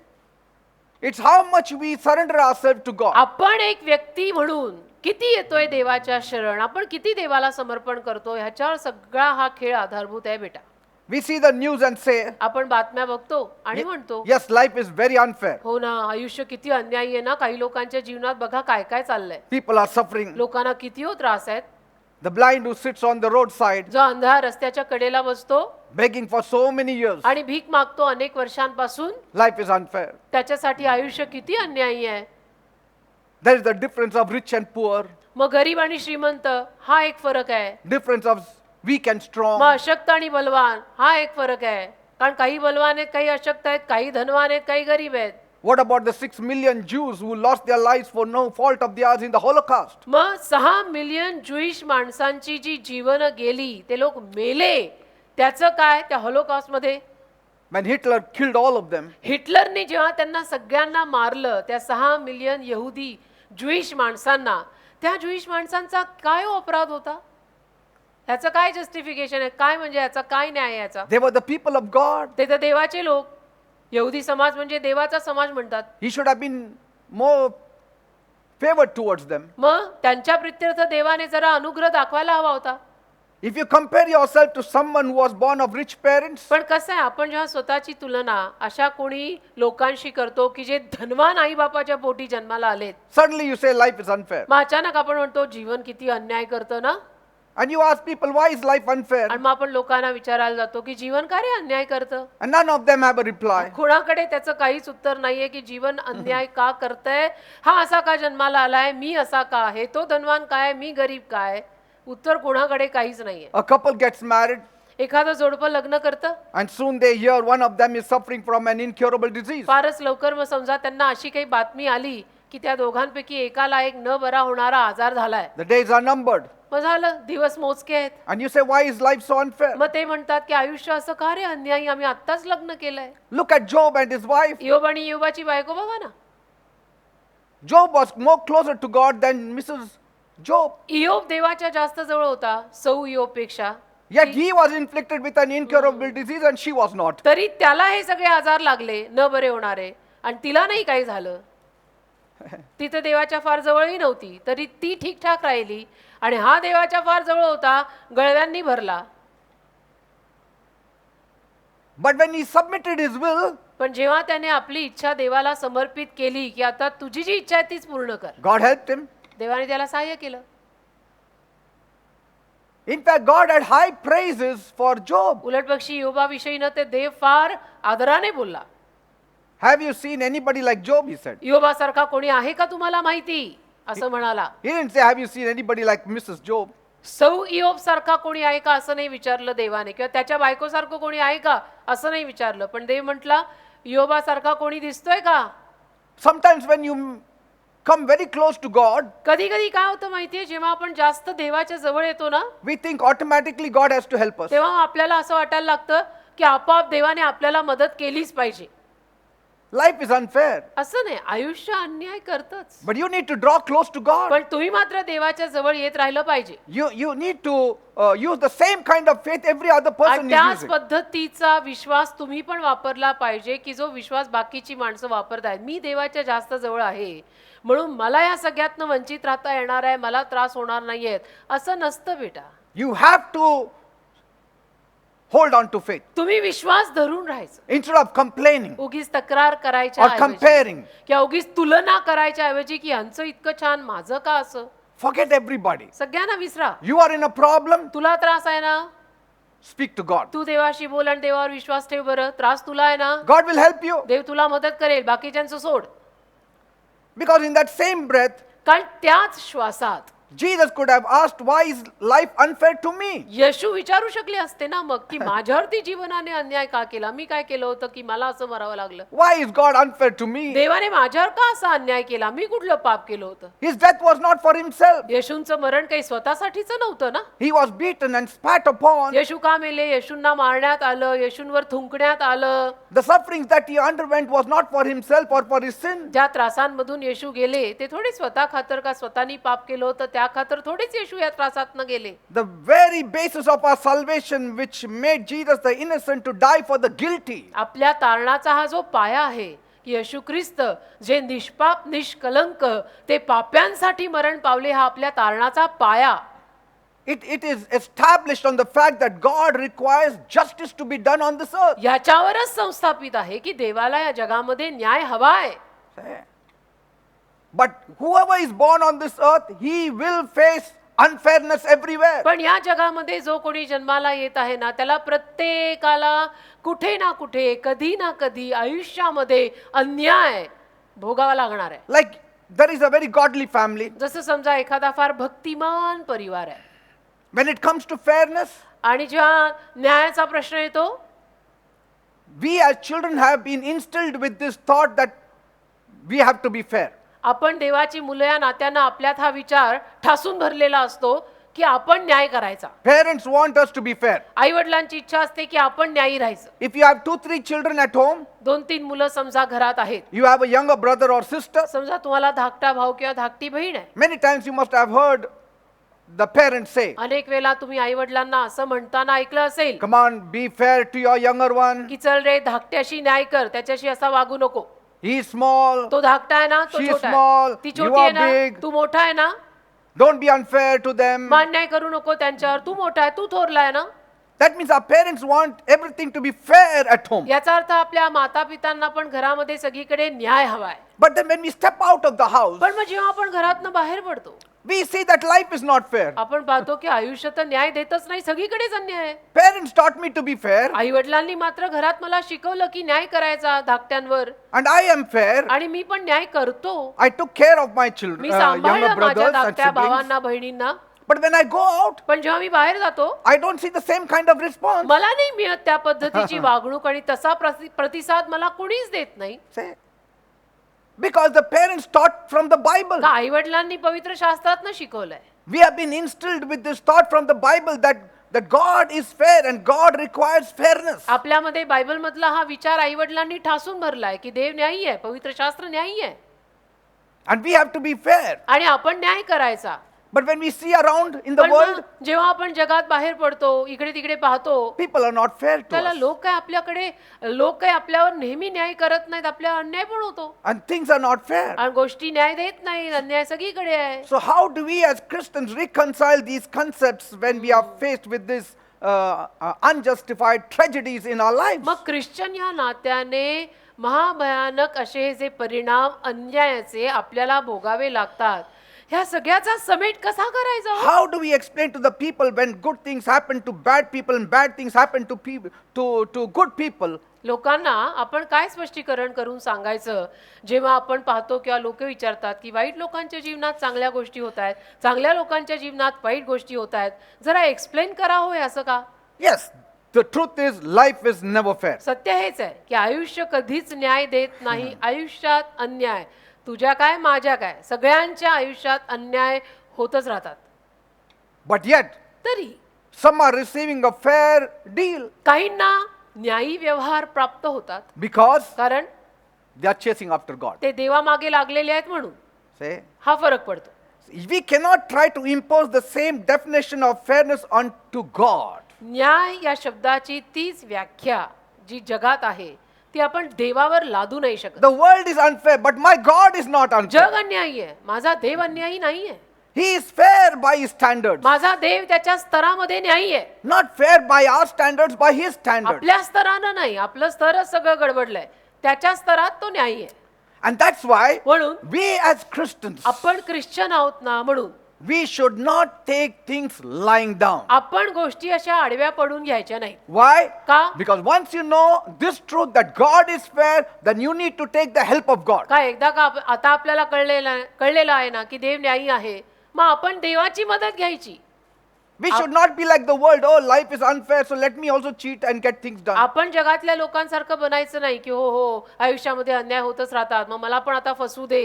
it's how much we surrender ourselves to God. आपण एक व्यक्ती म्हणून किती येतोय देवाच्या शरण, आपण किती देवाला समर्पण करतो, ह्याच्यावर सगळा हा खेळ आधारभूत आहे बेटा. We see the news and say, आपण बातम्या बघतो आणि म्हणतो, yes, life is very unfair. हो ना, आयुष्य किती अन्यायी आहे ना. काही लोकांच्या जीवनात बघा काय काय चाललंय. People are suffering. लोकांना किती हो त्रास आहेत. The blind who sits on the roadside जो अंधा रस्त्याच्या कडेला बसतो begging for so many years. आणि भीक मागतो अनेक वर्षांपासून, Life is unfair. त्याच्यासाठी आयुष्य किती अन्यायी आहे. There is the difference of rich and poor, मग गरीब आणि श्रीमंत हा एक फरक आहे. difference of weak and strong. मग अशक्त आणि बलवान हा एक फरक आहे. कारण काही बलवान आहेत, काही अशक्त आहेत, काही धनवान आहेत, काही गरीब आहेत. What about the 6 million Jews who lost their lives for no fault of theirs in the Holocaust? मग 6 मिलियन ज्यूइश माणसांची जी जीवन गेली, ते लोक मेले, त्याचं काय त्या हॉलोकॉस्ट मध्ये? When Hitler killed all of them, हिटलरने जेव्हा त्यांना सगळ्यांना मारलं, त्या 6 मिलियन यहुदी ज्यूइश माणसांना, त्या ज्यूइश माणसांचा काय अपराध होता? ह्याचं काय जस्टिफिकेशन आहे? काय म्हणजे याचा काय न्याय आहे याचा? they were the people of God. ते तर देवाचे लोक. यहुदी समाज म्हणजे देवाचा समाज म्हणतात. He should have been more favored towards them. मग त्यांच्या प्रित्यर्थ देवाने जरा अनुग्रह दाखवायला हवा होता. If you compare yourself to someone who was born of rich parents, पण कसं आहे, आपण जेव्हा स्वतःची तुलना अशा कोणी लोकांशी करतो की जे धनवान आई बापाच्या पोटी जन्माला आलेत, suddenly you say life is unfair. मग अचानक आपण म्हणतो जीवन किती अन्याय करतं ना. And you ask people, why is life unfair? आणि मग आपण लोकांना विचारायला जातो की जीवन का रे अन्याय करतं. And none of them have a reply. कोणाकडे त्याचं काहीच उत्तर नाहीये की जीवन अन्याय का करतंय, हा असा का जन्माला आलाय, मी असा का आहे, तो धनवान काय, मी गरीब काय. उत्तर कोणाकडे काहीच नाहीये. A couple gets married, एखादं जोडपं लग्न करतं, and soon they hear one of them is suffering from an incurable disease. फारच लवकर मग समजा त्यांना अशी काही बातमी आली की त्या दोघांपैकी एकाला एक न बरा होणारा आजार झालाय. The days are numbered. मग झालं, दिवस मोजके आहेत. And you say, why is life so unfair? मग ते म्हणतात की आयुष्य असं का रे अन्यायी, आम्ही आत्ताच लग्न केलंय. Look at Job and his wife. इयोब आणि इयोबाची बायको बघा ना. Job was more closer to God than Mrs. Job. इयोब देवाच्या जास्त जवळ होता सौ इयोब पेक्षा. Yet he was inflicted with an incurable disease and she was not. तरी त्याला हे सगळे आजार लागले न बरे होणारे आणि तिला नाही काही झालं. ती तर देवाच्या फार जवळही नव्हती, तरी ती ठीकठाक राहिली. आणि हा देवाच्या फार जवळ होता, गळव्यांनी भरला. But when he submitted his will, पण जेव्हा त्याने आपली इच्छा देवाला समर्पित केली की आता तुझी जी इच्छा आहे तीच पूर्ण कर, God helped him. देवाने त्याला सहाय्य केलं. In fact, God had high praises for Job. उलटपक्षी योबाविषयी न ते देव फार आदराने बोलला. Have you seen anybody like Job? He said. योबासारखा कोणी आहे का तुम्हाला माहिती, असं म्हणाला. He didn't say, have you seen anybody like Mrs. Job? सौ इयोब सारखा कोणी आहे का असं नाही विचारलं देवाने, किंवा त्याच्या बायकोसारखं कोणी आहे का असं नाही विचारलं. पण देव म्हटला, इयोबासारखा कोणी दिसतोय का. Sometimes when you come very close to God, कधी कधी काय होतं माहितीये, जेव्हा आपण जास्त देवाच्या जवळ येतो ना, we think automatically God has to help us. तेव्हा आपल्याला असं वाटायला लागतं की आपोआप देवाने आपल्याला मदत केलीच पाहिजे. Life is unfair. असं नाही, आयुष्य अन्याय करतच. But you need to draw close to God. पण तुम्ही मात्र देवाच्या जवळ येत राहिलं पाहिजे. You need to use the same kind of faith every other person आणि is त्याच using. पद्धतीचा विश्वास तुम्ही पण वापरला पाहिजे की जो विश्वास बाकीची माणसं वापरतायत. मी देवाच्या जास्त जवळ आहे म्हणून मला या सगळ्यातनं वंचित राहता येणार आहे, मला त्रास होणार नाहीयेत, असं नसतं बेटा. You have to hold on to faith तुम्ही विश्वास धरून राहायचं. instead of complaining उगीच तक्रार करायच्या or ऐवजी, comparing. किंवा उगीच तुलना करायच्या ऐवजी की ह्यांचं इतकं छान माझं का असं. Forget everybody. सगळ्यांना विसरा. You are in a problem, तुला त्रास आहे ना, speak to God. तू देवाशी बोल आणि देवावर विश्वास ठेव. बरं, त्रास तुला आहे ना, God will help you. देव तुला मदत करेल, बाकीच्यांचं सोड. Because in that same breath, कारण त्याच श्वासात Jesus could have asked, why is life unfair to me? येशू विचारू शकले असते ना मग की माझ्यावरती जीवनाने अन्याय का केला, मी काय केलं होतं की मला असं मरावं लागलं. Why is God unfair to me? देवाने माझ्यावर का असा अन्याय केला, मी कुठलं पाप केलं होतं. His death was not for himself. येशूंचं मरण काही स्वतःसाठीच नव्हतं ना. He was beaten and spat upon. येशू का मेले, येशूंना मारण्यात आलं, येशूंवर थुंकण्यात आलं. The sufferings that he underwent was not for himself or for his sin. ज्या त्रासांमधून येशू गेले ते थोडी स्वतः खातर का स्वतःनी पाप केलं होतं त्या खातर थोडेच येशू या त्रासातनं गेले. The very basis of our salvation which made Jesus the innocent to die for the guilty. आपल्या तारणाचा हा जो पाया आहे की येशू ख्रिस्त जे निष्पाप निष्कलंक ते पाप्यांसाठी मरण पावले, हा आपल्या तारणाचा पाया. It is established on the fact that God requires justice to be done on this earth. याच्यावरच संस्थापित आहे की देवाला या जगामध्ये न्याय हवाय. But whoever is born on this earth, he will face unfairness everywhere. पण या जगामध्ये जो कोणी जन्माला येत आहे ना, त्याला प्रत्येकाला कुठे ना कुठे कधी ना कधी आयुष्यामध्ये अन्याय भोगावा लागणार आहे. Like there is a very godly family. जसं समजा एखादा फार भक्तिमान परिवार आहे When it comes to fairness, आणि जेव्हा न्यायाचा प्रश्न येतो, we as children have been instilled with this thought that we have to be fair. आपण देवाची मुलं या नात्यानं आपल्यात हा विचार ठासून भरलेला असतो की आपण न्याय करायचा. Parents want us to be fair. आई वडिलांची इच्छा असते की आपण न्यायी राहायचं. If you have 2-3 children at home, 2-3 मुलं समजा घरात आहेत, you have a younger brother or sister, समजा तुम्हाला धाकटा भाऊ किंवा धाकटी बहीण आहे. many times you must have heard the parents say, अनेक वेळा तुम्ही आई वडिलांना असं म्हणताना ऐकलं असेल come on, be fair to your younger one. की चल रे, धाकट्याशी न्याय कर, त्याच्याशी असा वागू नको. He is small. तो धाकटा आहे ना, तो She is छोटा small, आहे, ती you छोटी are आहे ना, big. तू मोठा आहे ना. Don't be unfair to them. अन्याय करू नको त्यांच्यावर. तू मोठा आहे, तू थोरला आहे ना. That means our parents want everything to be fair at home. याचा अर्थ आपल्या माता पितांना पण घरामध्ये सगळीकडे न्याय हवाय. But then when we step out of the house, पण मग जेव्हा आपण घरातनं बाहेर पडतो, we see that life is not fair. आपण पाहतो की आयुष्य तर न्याय देतच नाही, सगळीकडेच अन्याय आहे. Parents taught me to be fair, आई वडिलांनी मात्र घरात मला शिकवलं की न्याय करायचा धाकट्यांवर, and I am fair. आणि मी पण न्याय करतो. I took care of my me children, सांभाळलं younger माझ्या brothers and धाकट्या siblings. भावांना बहिणींना. But when I go out, पण जेव्हा मी बाहेर जातो, I don't see the same kind of response. मला नाही मिळत त्या पद्धतीची वागणूक आणि तसा प्रतिसाद मला कुणीच देत नाही. Say, because the parents taught from the Bible. का आई वडिलांनी पवित्र शास्त्रातनं शिकवलंय. We have been instilled with this thought from the Bible that God is fair and God requires fairness. आपल्यामध्ये बायबल मधला हा विचार आई वडिलांनी ठासून भरलाय की देव न्यायी आहे, पवित्र शास्त्र न्यायी आहे And we have to be fair. आणि आपण न्याय करायचा. But when we see around in the पण world, मग जेव्हा आपण जगात बाहेर पडतो, इकडे तिकडे पाहतो, people are not fair to त्याला us. लोक काय आपल्यावर नेहमी न्याय करत नाहीत, आपल्यावर अन्याय पण होतो And things are not fair. आणि गोष्टी न्याय देत नाही, अन्याय सगळीकडे आहे. So how do we as Christians reconcile these concepts when we are faced with this unjustified tragedies in our lives? मग ख्रिश्चन या नात्याने महाभयानक असे हे जे परिणाम अन्यायाचे आपल्याला भोगावे लागतात, ह्या सगळ्याचा समेट कसा करायचा हो? How do we explain to the people when good things happen to bad people and bad things happen to people to good people? लोकांना आपण काय स्पष्टीकरण करून सांगायचं जेव्हा आपण पाहतो किंवा लोक विचारतात की वाईट लोकांच्या जीवनात चांगल्या गोष्टी होत आहेत, चांगल्या लोकांच्या जीवनात वाईट गोष्टी होत आहेत, जरा एक्सप्लेन करा हो हे असं का? Yes, the truth is life is never fair. सत्य हेच आहे की आयुष्य कधीच न्याय देत नाही. आयुष्यात अन्याय, तुझ्या काय माझ्या काय, सगळ्यांच्या आयुष्यात अन्याय होतच राहतात. But yet, तरी some are receiving a fair deal काहींना न्यायी व्यवहार प्राप्त होतात because कारण they are chasing after God. ते देवामागे लागलेले आहेत म्हणून. Say, हा फरक पडतो. we cannot try to impose the same definition of fairness onto God. न्याय या शब्दाची तीच व्याख्या जी जगात आहे ती आपण देवावर लादू नाही शकत. The world is unfair, but my God is not जग unfair. अन्यायी आहे, माझा देव अन्यायी नाहीये. He is fair by his standards. माझा देव त्याच्या स्तरामध्ये न्यायी आहे. Not fair by our standards, by his standards. आपल्या स्तरानं नाही, आपलं स्तरच सगळं गडबडलंय, त्याच्या स्तरात तो न्यायी आहे. And that's why म्हणून we as Christians, आपण ख्रिश्चन आहोत ना, म्हणून we should not take things lying down. आपण गोष्टी अशा आडव्या पडून घ्यायच्या नाही. Why? का? Because once you know this truth that God is fair, then you need to take the help of God. का एकदा का आता आपल्याला कळलेलं आहे ना की देव न्यायी आहे, मग आपण देवाची मदत घ्यायची. We should not be like the world. Oh, life is unfair, so let me also cheat and get things done. आपण जगातल्या लोकांसारखं बनायचं नाही की हो हो आयुष्यामध्ये अन्याय होतच राहतात, मग मला पण आता फसू दे,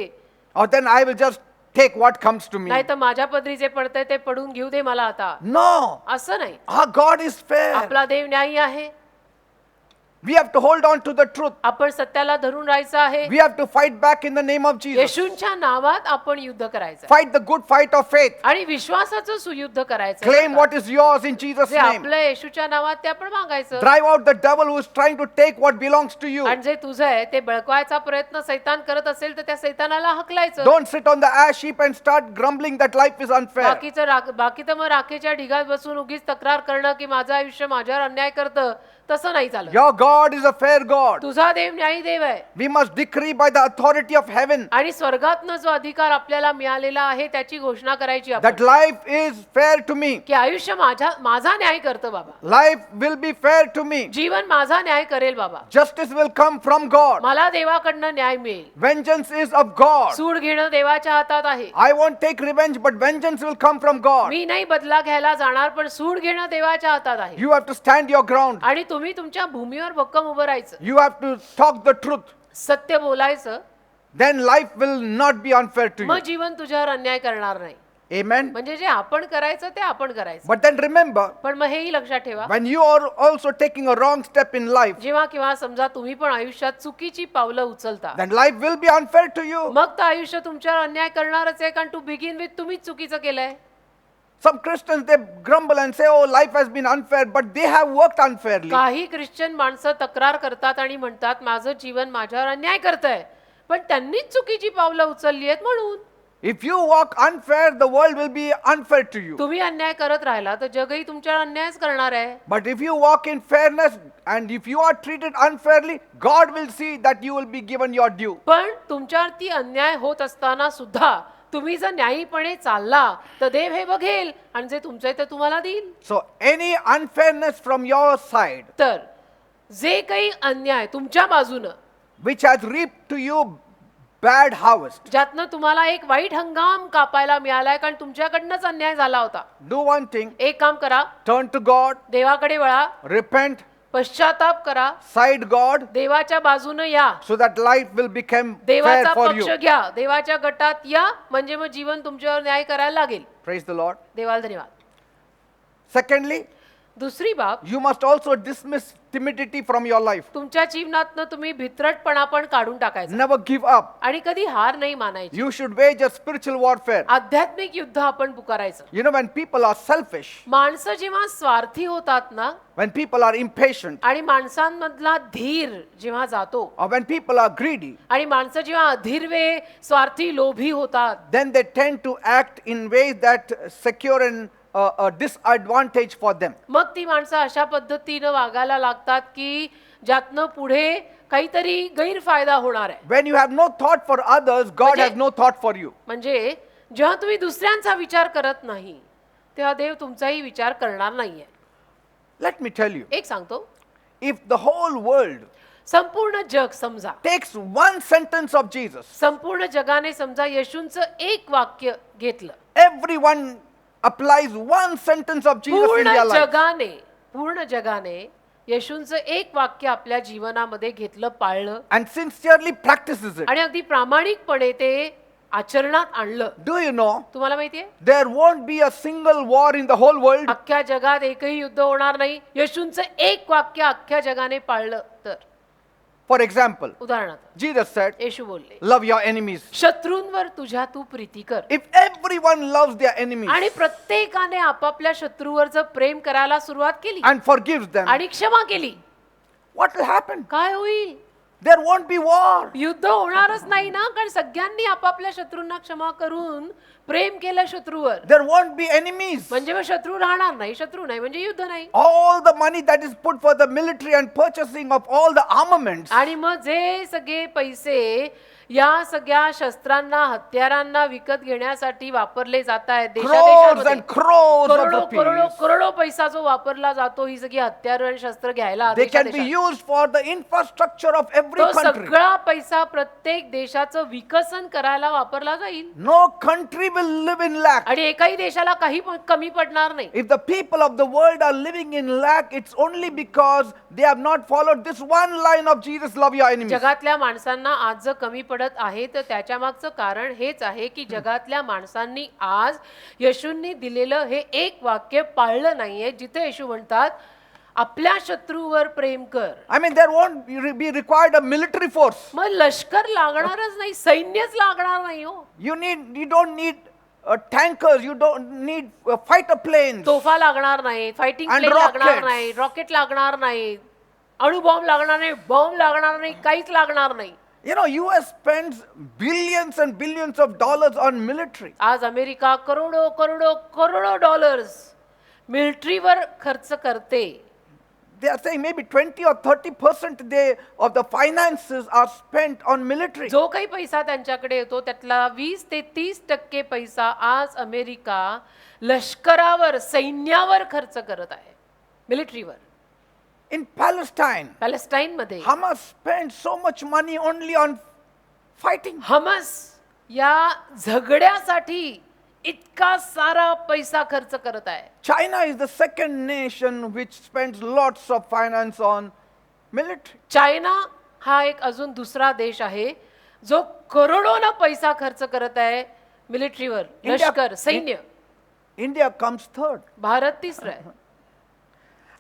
Or then I will just take what comes to me. नाही तर माझ्या पदरी जे पडतंय ते पडून घेऊ दे मला आता. No. असं नाही. Our God is fair. आपला देव न्यायी आहे. We have to hold on to the truth. आपण सत्याला धरून राहायचं आहे. We have to fight back in the name of Jesus. येशूंच्या नावात आपण युद्ध करायचं Fight the good fight of faith. आणि विश्वासाचं सुयुद्ध करायचं. Claim what is yours in Jesus' जे name. आपलं येशूच्या नावात ते आपण मागायचं. Drive out the devil who is trying to take what belongs to you. आणि जे तुझं आहे ते बळकवायचा प्रयत्न सैतान करत असेल तर त्या सैतानाला हकलायचं. Don't sit on the ash heap and start grumbling that life is unfair. बाकी तर मग राखेच्या ढिगात बसून उगीच तक्रार करणं की माझं आयुष्य माझ्यावर अन्याय करतं, तसं नाही चालत. Your God is a fair God. तुझा देव न्यायी देव आहे. We must decree by the authority of heaven आणि स्वर्गातनं जो अधिकार आपल्याला मिळालेला आहे त्याची घोषणा करायची that आपण life is fair to me. की आयुष्य माझा न्याय करतं बाबा. Life will be fair to me. जीवन माझा न्याय करेल बाबा. Justice will come from God. मला देवाकडनं न्याय मिळेल. Vengeance is of God. सूड घेणं देवाच्या हातात आहे. I won't take revenge, but vengeance will come from God. मी नाही बदला घ्यायला जाणार, पण सूड घेणं देवाच्या हातात आहे. You have to stand your ground. आणि तुम्ही तुमच्या भूमीवर भक्कम उभं राहायचं, You have to talk the truth. सत्य बोलायचं, Then life will not be unfair to मग you. जीवन तुझ्यावर अन्याय करणार नाही. Amen. म्हणजे जे आपण करायचं ते आपण करायचं. But then remember, पण मग हेही लक्षात ठेवा, when you are also taking a wrong step in life, जेव्हा किंवा समजा तुम्ही पण आयुष्यात चुकीची पावलं उचलता, then life will be unfair to you. मग तर आयुष्य तुमच्यावर अन्याय करणारच आहे, कारण टू बिगिन विथ तुम्हीच चुकीचं केलंय. Some Christians, they grumble and say, oh, life has been unfair, but they have worked unfairly. काही ख्रिश्चन माणसं तक्रार करतात आणि म्हणतात माझं जीवन माझ्यावर अन्याय करतंय, पण त्यांनीच चुकीची पावलं उचलली आहेत म्हणून. If you walk unfair, the world will be unfair to you. तुम्ही अन्याय करत राहिला तर जगही तुमच्यावर अन्यायच करणार आहे. But if you walk in fairness and if you are treated unfairly, God will see that you will be given your due. पण तुमच्यावरती अन्याय होत असताना सुद्धा तुम्ही जर न्यायीपणे चालला तर देव हे बघेल आणि जे तुमचं आहे ते तुम्हाला देईल. So any unfairness from your side, तर जे काही अन्याय तुमच्या बाजूनं which has reaped to you bad harvest, ज्यातनं तुम्हाला एक वाईट हंगाम कापायला मिळालाय कारण तुमच्याकडनंच अन्याय झाला होता, do one thing, एक काम करा, turn to God, देवाकडे वळा, repent, पश्चाताप करा, side God, देवाच्या बाजूनं या, so that life will become fair देवाचा for पक्ष you. घ्या, देवाच्या गटात या, म्हणजे मग जीवन तुमच्यावर न्याय करायला लागेल. Praise the Lord. देवाला धन्यवाद. Secondly, दुसरी बाब, you must also dismiss timidity from your life. तुमच्या जीवनातनं तुम्ही भित्रटपणा पण काढून टाकायचा Never give up. आणि कधी हार नाही मानायची. You should wage a spiritual warfare. आध्यात्मिक युद्ध आपण पुकारायचं. You know, when people are selfish, माणसं जेव्हा स्वार्थी होतात ना when people are impatient, आणि माणसांमधला धीर जेव्हा जातो or when people are greedy, आणि माणसं जेव्हा अधीरवे स्वार्थी लोभी होतात, then they tend to act in ways that secure a disadvantage for them. मग ती माणसं अशा पद्धतीनं वागायला लागतात की ज्यातनं पुढे काहीतरी गैरफायदा होणार आहे. When you have no thought for others, God म्हणजे- has no thought for you. म्हणजे जेव्हा तुम्ही दुसऱ्यांचा विचार करत नाही तेव्हा देव तुमचाही विचार करणार नाहीये. Let me tell you, एक सांगतो, if the whole world संपूर्ण जग समजा, takes one sentence of Jesus, संपूर्ण जगाने समजा येशूंचं एक वाक्य घेतलं, everyone applies one sentence of Jesus in their life, पूर्ण जगाने येशूंचं एक वाक्य आपल्या जीवनामध्ये घेतलं, पाळलं and sincerely practices it, आणि अगदी प्रामाणिकपणे ते आचरणात आणलं. do you know, तुम्हाला माहितीये, there won't be a single war in the whole world अख्ख्या जगात एकही युद्ध होणार नाही येशूंचं एक वाक्य अख्ख्या जगाने पाळलं तर. For example, उदाहरणार्थ Jesus said, येशू बोलले, love your enemies. शत्रूंवर तुझ्या तू प्रीती कर. If everyone loves their enemies आणि प्रत्येकाने आपापल्या शत्रूवर जर प्रेम करायला सुरुवात केली and forgives them, आणि क्षमा केली, what will happen? काय होईल? There won't be war. युद्ध होणारच नाही ना, कारण सगळ्यांनी आपापल्या शत्रूंना क्षमा करून प्रेम केलं शत्रूवर, There won't be enemies. म्हणजे मग शत्रू राहणार नाही, शत्रू नाही म्हणजे युद्ध नाही. All the money that is put for the military and purchasing of all the armaments, आणि मग जे सगळे पैसे या सगळ्या शस्त्रांना हत्यारांना विकत घेण्यासाठी वापरले जात आहेत crores देशादेशामध्ये, and crores of करोडो करोडो rupees, करोडो पैसा जो वापरला जातो ही सगळी हत्यारं आणि शस्त्र घ्यायला they can be देशादेशात, used for the infrastructure of every तो country. सगळा पैसा प्रत्येक देशाचं विकसन करायला वापरला जाईल No country will live in lack. आणि एकाही देशाला काही कमी पडणार नाही. If the people of the world are living in lack, it's only because they have not followed this one line of Jesus, love your enemies. जगातल्या माणसांना आज जर कमी पडत आहे तर त्याच्या मागचं कारण हेच आहे की जगातल्या माणसांनी आज येशूंनी दिलेलं हे एक वाक्य पाळलं नाहीये, जिथे येशू म्हणतात आपल्या शत्रूवर प्रेम कर. I mean, there won't be required a military force. मग लष्कर लागणारच नाही, सैन्यच लागणार नाही हो. You don't need tankers, you don't need fighter planes. तोफा लागणार नाही, फायटिंग And प्लेन लागणार rockets. नाही, रॉकेट लागणार नाही, अणुबॉम्ब लागणार नाही, बॉम्ब लागणार नाही, काहीच लागणार नाही. You know, US spends billions and billions of dollars on military. आज अमेरिका करोडो करोडो करोडो डॉलर्स मिलिटरीवर खर्च करते. They are saying maybe 20 or 30% of the finances are spent on military. जो काही पैसा त्यांच्याकडे येतो त्यातला 20 ते 30% पैसा आज अमेरिका लष्करावर सैन्यावर खर्च करत आहे, मिलिटरीवर. In Palestine, पॅलेस्टाईन मध्ये Hamas spends so much money only on fighting. Hamas या झगड्यासाठी इतका सारा पैसा खर्च करत आहे. China is the second nation which spends lots of finance on military. China हा एक अजून दुसरा देश आहे जो करोडोना पैसा खर्च करत आहे मिलिटरीवर, India- लष्कर, सैन्य. India comes third. भारत तिसरा आहे.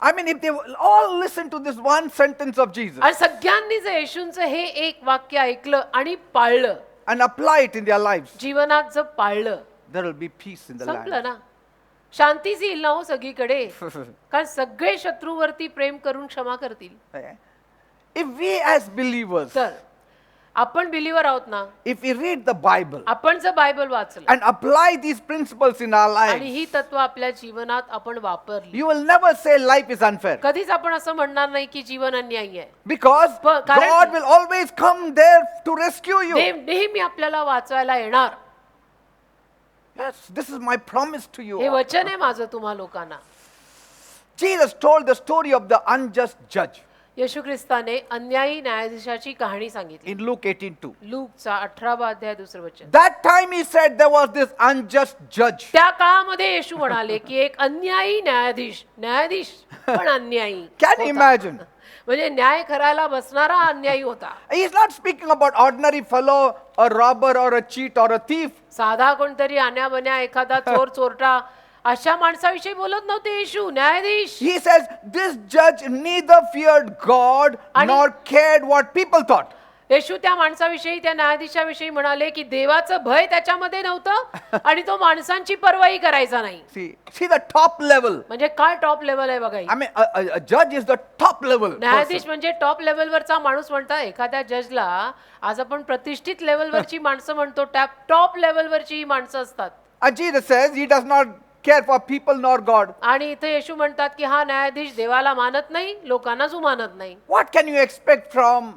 I mean, if they will all listen to this one sentence of Jesus आणि सगळ्यांनी जर येशूंचं हे एक वाक्य ऐकलं आणि पाळलं, and apply it in their lives, जीवनात जर पाळलं, there will be peace in the land. संपलं ना, शांतीच येईल ना हो सगळीकडे, कारण सगळे शत्रूवरती प्रेम करून क्षमा करतील. If we as believers तर आपण बिलीवर आहोत ना? if we read the Bible आपण जर बायबल वाचलं and apply these principles in our आणि lives, ही तत्व आपल्या जीवनात आपण वापरली, you will never say life is unfair. कधीच आपण असं म्हणणार नाही की जीवन अन्यायी आहे. Because कारण- God will always come there to rescue you. देव नेहमी आपल्याला वाचवायला येणार. Yes, this is my promise to you. हे वचन आहे माझं तुम्हा लोकांना. Jesus told the story of the unjust judge येशू ख्रिस्ताने अन्यायी न्यायाधीशाची कहाणी सांगितली. in Luke 18:2. लूकचा 18वा अध्याय दुसरं वचन. That time he said there was this unjust judge. त्या काळामध्ये येशू म्हणाले की एक अन्यायी न्यायाधीश पण अन्यायी Can you होता. imagine? म्हणजे न्याय करायला बसणारा अन्यायी होता. He is not speaking about ordinary fellow, a robber or a cheat or a thief. साधा कोणतरी आण्याबन्या एखादा चोर चोरटा अशा माणसाविषयी बोलत नव्हते येशू. न्यायाधीश. He says this judge neither feared God आणि- nor cared what people thought. येशू त्या माणसाविषयी त्या न्यायाधीशाविषयी म्हणाले की देवाचं भय त्याच्यामध्ये नव्हतं आणि तो माणसांची पर्वाई करायचा नाही. See the top level. म्हणजे काय टॉप लेवल आहे बघा ही. I mean, a judge is the top level. न्यायाधीश person. म्हणजे टॉप लेवलवरचा माणूस म्हणता. एखाद्या जजला आज आपण प्रतिष्ठित लेवलवरची माणसं म्हणतो, टॉप लेवलवरची ही माणसं असतात. And Jesus says he does not care for people nor God. आणि इथे येशू म्हणतात की हा न्यायाधीश देवाला मानत नाही, लोकांनाच मानत नाही. What can you expect from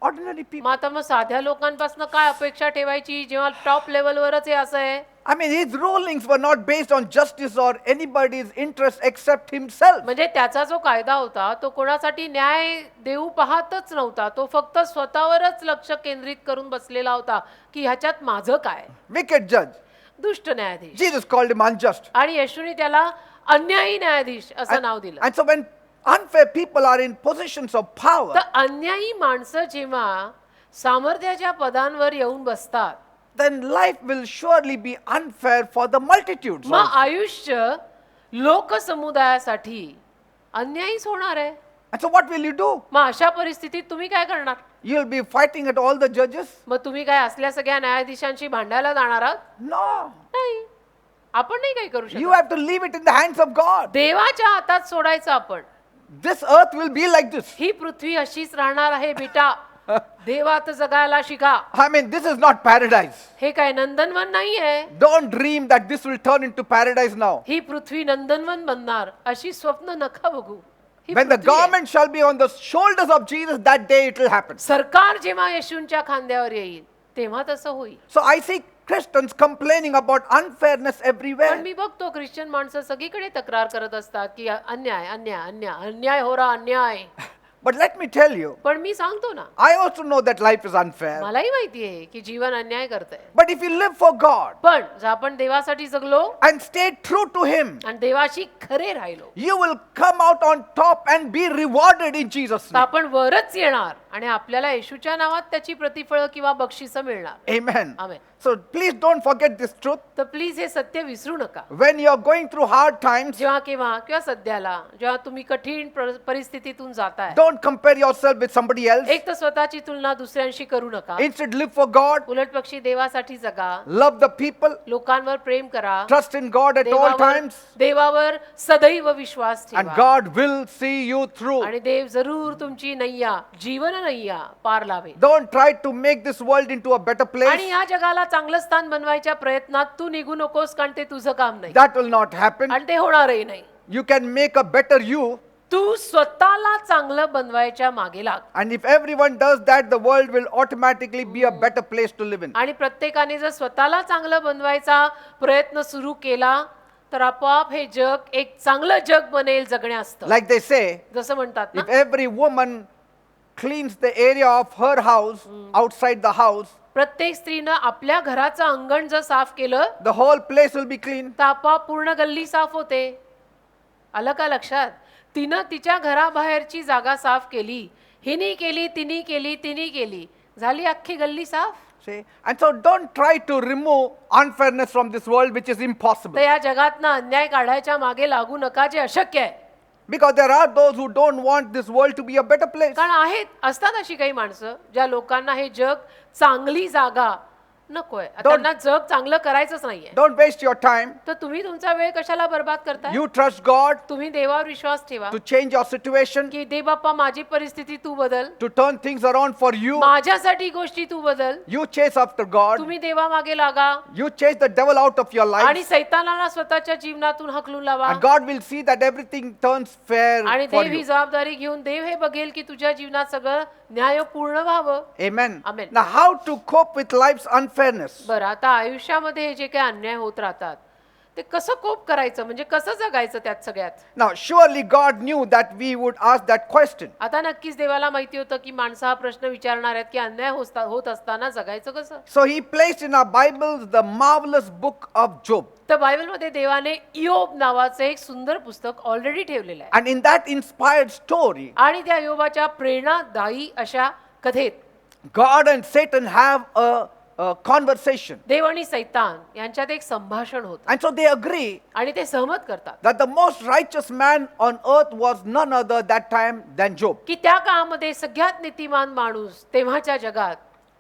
ordinary people? मग आता मग साध्या लोकांपासून काय अपेक्षा ठेवायची जेव्हा टॉप लेवलवरच हे असं आहे. I mean, his rulings were not based on justice or anybody's interest except himself. म्हणजे त्याचा जो कायदा होता तो कोणासाठी न्याय देऊ पाहतच नव्हता. तो फक्त स्वतःवरच लक्ष केंद्रित करून बसलेला होता की ह्याच्यात माझं काय. Wicked judge. दुष्ट न्यायाधीश. Jesus called him unjust. आणि येशूने त्याला अन्यायी न्यायाधीश असं नाव दिलं. And so when unfair people are in positions of power, तर अन्यायी माणसं जेव्हा सामर्थ्याच्या पदांवर येऊन बसतात then life will surely be unfair for the multitudes. मग also. आयुष्य लोकसमुदायासाठी अन्यायीच होणार आहे. And so what will you do? मग अशा परिस्थितीत तुम्ही काय करणार? You'll be fighting at all the judges? मग तुम्ही काय असल्या सगळ्या न्यायाधीशांशी भांडायला जाणार आहात? No. नाही. आपण नाही काही करू You शकत. have to leave it in the hands of God. देवाच्या हातात सोडायचं आपण. This earth will be like this. ही पृथ्वी अशीच राहणार आहे बेटा. देवात जगायला शिका. I mean, this is not paradise. हे काय नंदनवन नाहीये. Don't dream that this will turn into paradise now. ही पृथ्वी नंदनवन बनणार अशी स्वप्न नका बघू. ही When the पृथ्वी आहे. government shall be on the shoulders of Jesus, that day it will happen. सरकार जेव्हा येशूंच्या खांद्यावर येईल तेव्हा तसं होईल. So I see Christians complaining about unfairness पण everywhere. मी बघतो ख्रिश्चन माणसं सगळीकडे तक्रार करत असतात की अन्याय अन्याय अन्याय अन्याय हो रहा अन्याय. But let me tell you, पण मी सांगतो ना, I also know that life is unfair. मलाही माहिती आहे की जीवन अन्याय करतंय. But if you live for God पण जर आपण देवासाठी जगलो and stay true to Him, आणि देवाशी खरे राहिलो you will come out on top and be rewarded in Jesus' तर name. आपण वरच येणार आणि आपल्याला येशूच्या नावात त्याची प्रतिफळ किंवा बक्षिसं मिळणार. Amen. Amen. So please don't forget this truth. तर प्लीज हे सत्य विसरू नका. When you are going through hard times, जेव्हा केव्हा किंवा सध्याला जेव्हा तुम्ही कठीण परिस्थितीतून जाताय, don't compare yourself with somebody else. एक तर स्वतःची तुलना दुसऱ्यांशी करू नका. Instead, live for God, उलट पक्षी देवासाठी जगा. love the people, लोकांवर प्रेम करा. trust in God at all times, देवावर सदैव विश्वास and ठेवा. God will see you through. आणि देव जरूर तुमची नैया जीवन नैया पार लावे. Don't try to make this world into a better आणि place. या जगाला चांगलं स्थान बनवायच्या प्रयत्नात तू निघू नकोस कारण ते तुझं काम नाही That will not happen. आणि ते होणारही नाही. You can make a better you, तू स्वतःला चांगलं बनवायच्या मागे लाग. and if everyone does that, the world will automatically be a better place to live in. आणि प्रत्येकाने जर स्वतःला चांगलं बनवायचा प्रयत्न सुरू केला तर आपोआप हे जग एक चांगलं जग बनेल जगण्यास्त. Like they say, जसं म्हणतात ना, if every woman cleans the area of her house outside the house, प्रत्येक स्त्रीनं आपल्या घराचं अंगण जर साफ केलं the whole place will be clean. तर आपोआप पूर्ण गल्ली साफ होते. आलं का लक्षात? तिनं तिच्या घराबाहेरची जागा साफ केली, हिनी केली, तिनी केली, तिनी केली, झाली अख्खी गल्ली साफ. See? And so don't try to remove unfairness from this world, which is तर impossible. या जगातनं अन्याय काढायच्या मागे लागू नका जे अशक्य आहे. Because there are those who don't want this world to be a better place. कारण असतात अशी काही माणसं ज्या लोकांना हे जग चांगली जागा नकोय त्यांना जग चांगलं करायचंच नाहीये Don't waste your time. तर तुम्ही तुमचा वेळ कशाला बर्बाद करताय You trust God तुम्ही देवावर विश्वास ठेवा to change your situation, की दे बाप्पा माझी परिस्थिती तू बदल to turn things around for you. माझ्यासाठी गोष्टी तू बदल You chase after God. तुम्ही देवा मागे लागा You chase the devil out of your आणि life. सैतानाला स्वतःच्या जीवनातून हकलून लावा And God will see that everything turns fair आणि for देव ही you. जबाबदारी घेऊन देव हे बघेल की तुझ्या जीवनात सगळं न्यायपूर्ण व्हावं Amen. Amen. Now, how to cope with life's unfairness? बरं आता आयुष्यामध्ये हे जे काही अन्याय होत राहतात ते कसं कोप करायचं म्हणजे कसं जगायचं त्यात सगळ्यात Now, surely God knew that we would ask that question. आता नक्कीच देवाला माहिती होतं की माणसं हा प्रश्न विचारणार आहेत की अन्याय होत असताना जगायचं कसं So, He placed in our Bibles the marvelous book of Job. तर बायबलमध्ये देवाने इयोब नावाचं एक सुंदर पुस्तक ऑलरेडी ठेवलेलं आहे And in that inspired story, आणि त्या योबाच्या प्रेरणादायी अशा कथेत God and Satan have a conversation. देव आणि सैतान यांच्यात एक संभाषण होतं And so they agree आणि ते सहमत करतात that the most righteous man on earth was none other that time than Job. की त्या काळामध्ये सगळ्यात नीतिमान माणूस तेव्हाच्या जगात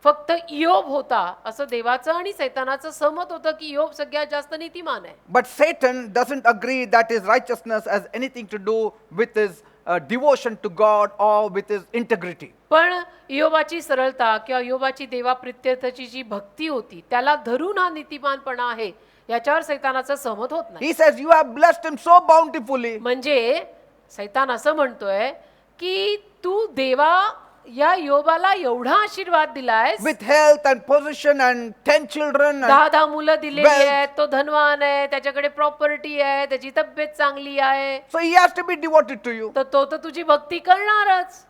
फक्त इयोब होता असं देवाचं आणि सैतानाचं सहमत होतं की इयोब सगळ्यात जास्त नीतिमान आहे But Satan doesn't agree that his righteousness has anything to do with his devotion to God or with his integrity. पण इयोबाची सरळता किंवा इयोबाची देवाप्रित्यर्थाची जी भक्ती होती त्याला धरून हा नीतिमानपणा आहे याच्यावर सैतानाचं सहमत होत नाही He says, You have blessed him so bountifully. म्हणजे सैतान असं म्हणतोय की तू देवा या योबाला एवढा आशीर्वाद दिलाय With health and position and 10 children. And 10 मुलं दिलेली wealth. आहेत तो धनवान आहे त्याच्याकडे प्रॉपर्टी आहे त्याची तब्येत चांगली आहे so he has to be devoted to you. तर तो तर तुझी भक्ती करणारच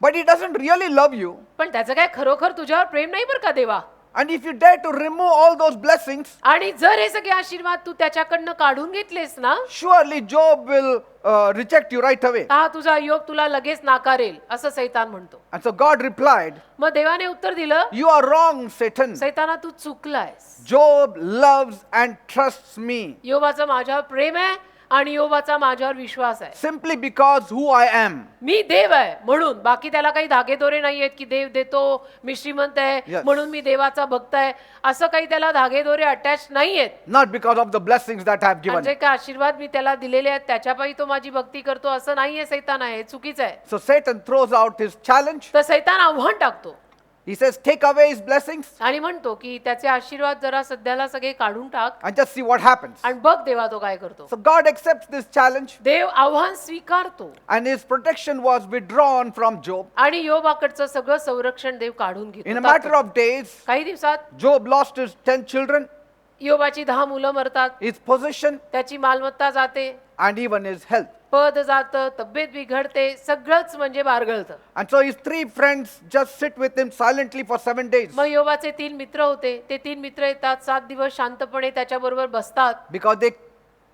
But he doesn't really love you. पण त्याचं काय खरोखर तुझ्यावर प्रेम नाही बरं का देवा And if you dare to remove all those blessings, आणि जर हे सगळे आशीर्वाद तू त्याच्याकडनं काढून घेतलेस ना surely Job will reject you right away. हा तुझा योग तुला लगेच नाकारेल असं सैतान म्हणतो And so God replied, मग देवाने उत्तर दिलं You are wrong, Satan. सैताना Tu चुकलायस Job loves and trusts me योबाचं माझ्यावर प्रेम आहे आणि योबाचा माझ्यावर विश्वास आहे simply because who I am. मी देव आहे म्हणून बाकी त्याला काही धागेदोरे नाही आहेत की देव देतो मी श्रीमंत आहे Yes. म्हणून मी देवाचा भक्त आहे असं काही त्याला धागेदोरे अटॅच नाही आहेत Not because of the blessings that I have given. म्हणजे काय आशीर्वाद मी त्याला दिलेले आहेत त्याच्यापायी तो माझी भक्ती करतो असं नाहीये सैतान आहे चुकीचं आहे So Satan throws out his challenge. तर सैतान आव्हान टाकतो He says, Take away his blessings आणि म्हणतो की त्याचे आशीर्वाद जरा सध्याला सगळे काढून टाक and just see what happens. आणि बघ देवा तो काय करतो So God accepts this challenge देव आव्हान स्वीकारतो and his protection was withdrawn from Job. आणि योबाकडचं सगळं संरक्षण देव काढून In a matter घेतो of days, काही दिवसात Job lost his 10 children, योबाची 10 मुलं मरतात his position, त्याची मालमत्ता जाते and even his health. पद जातं तब्येत बिघडते सगळंच म्हणजे बारगळतं And so his 3 friends just sit with him silently for 7 days मग योबाचे 3 मित्र होते ते 3 मित्र येतात 7 दिवस शांतपणे त्याच्याबरोबर बसतात because they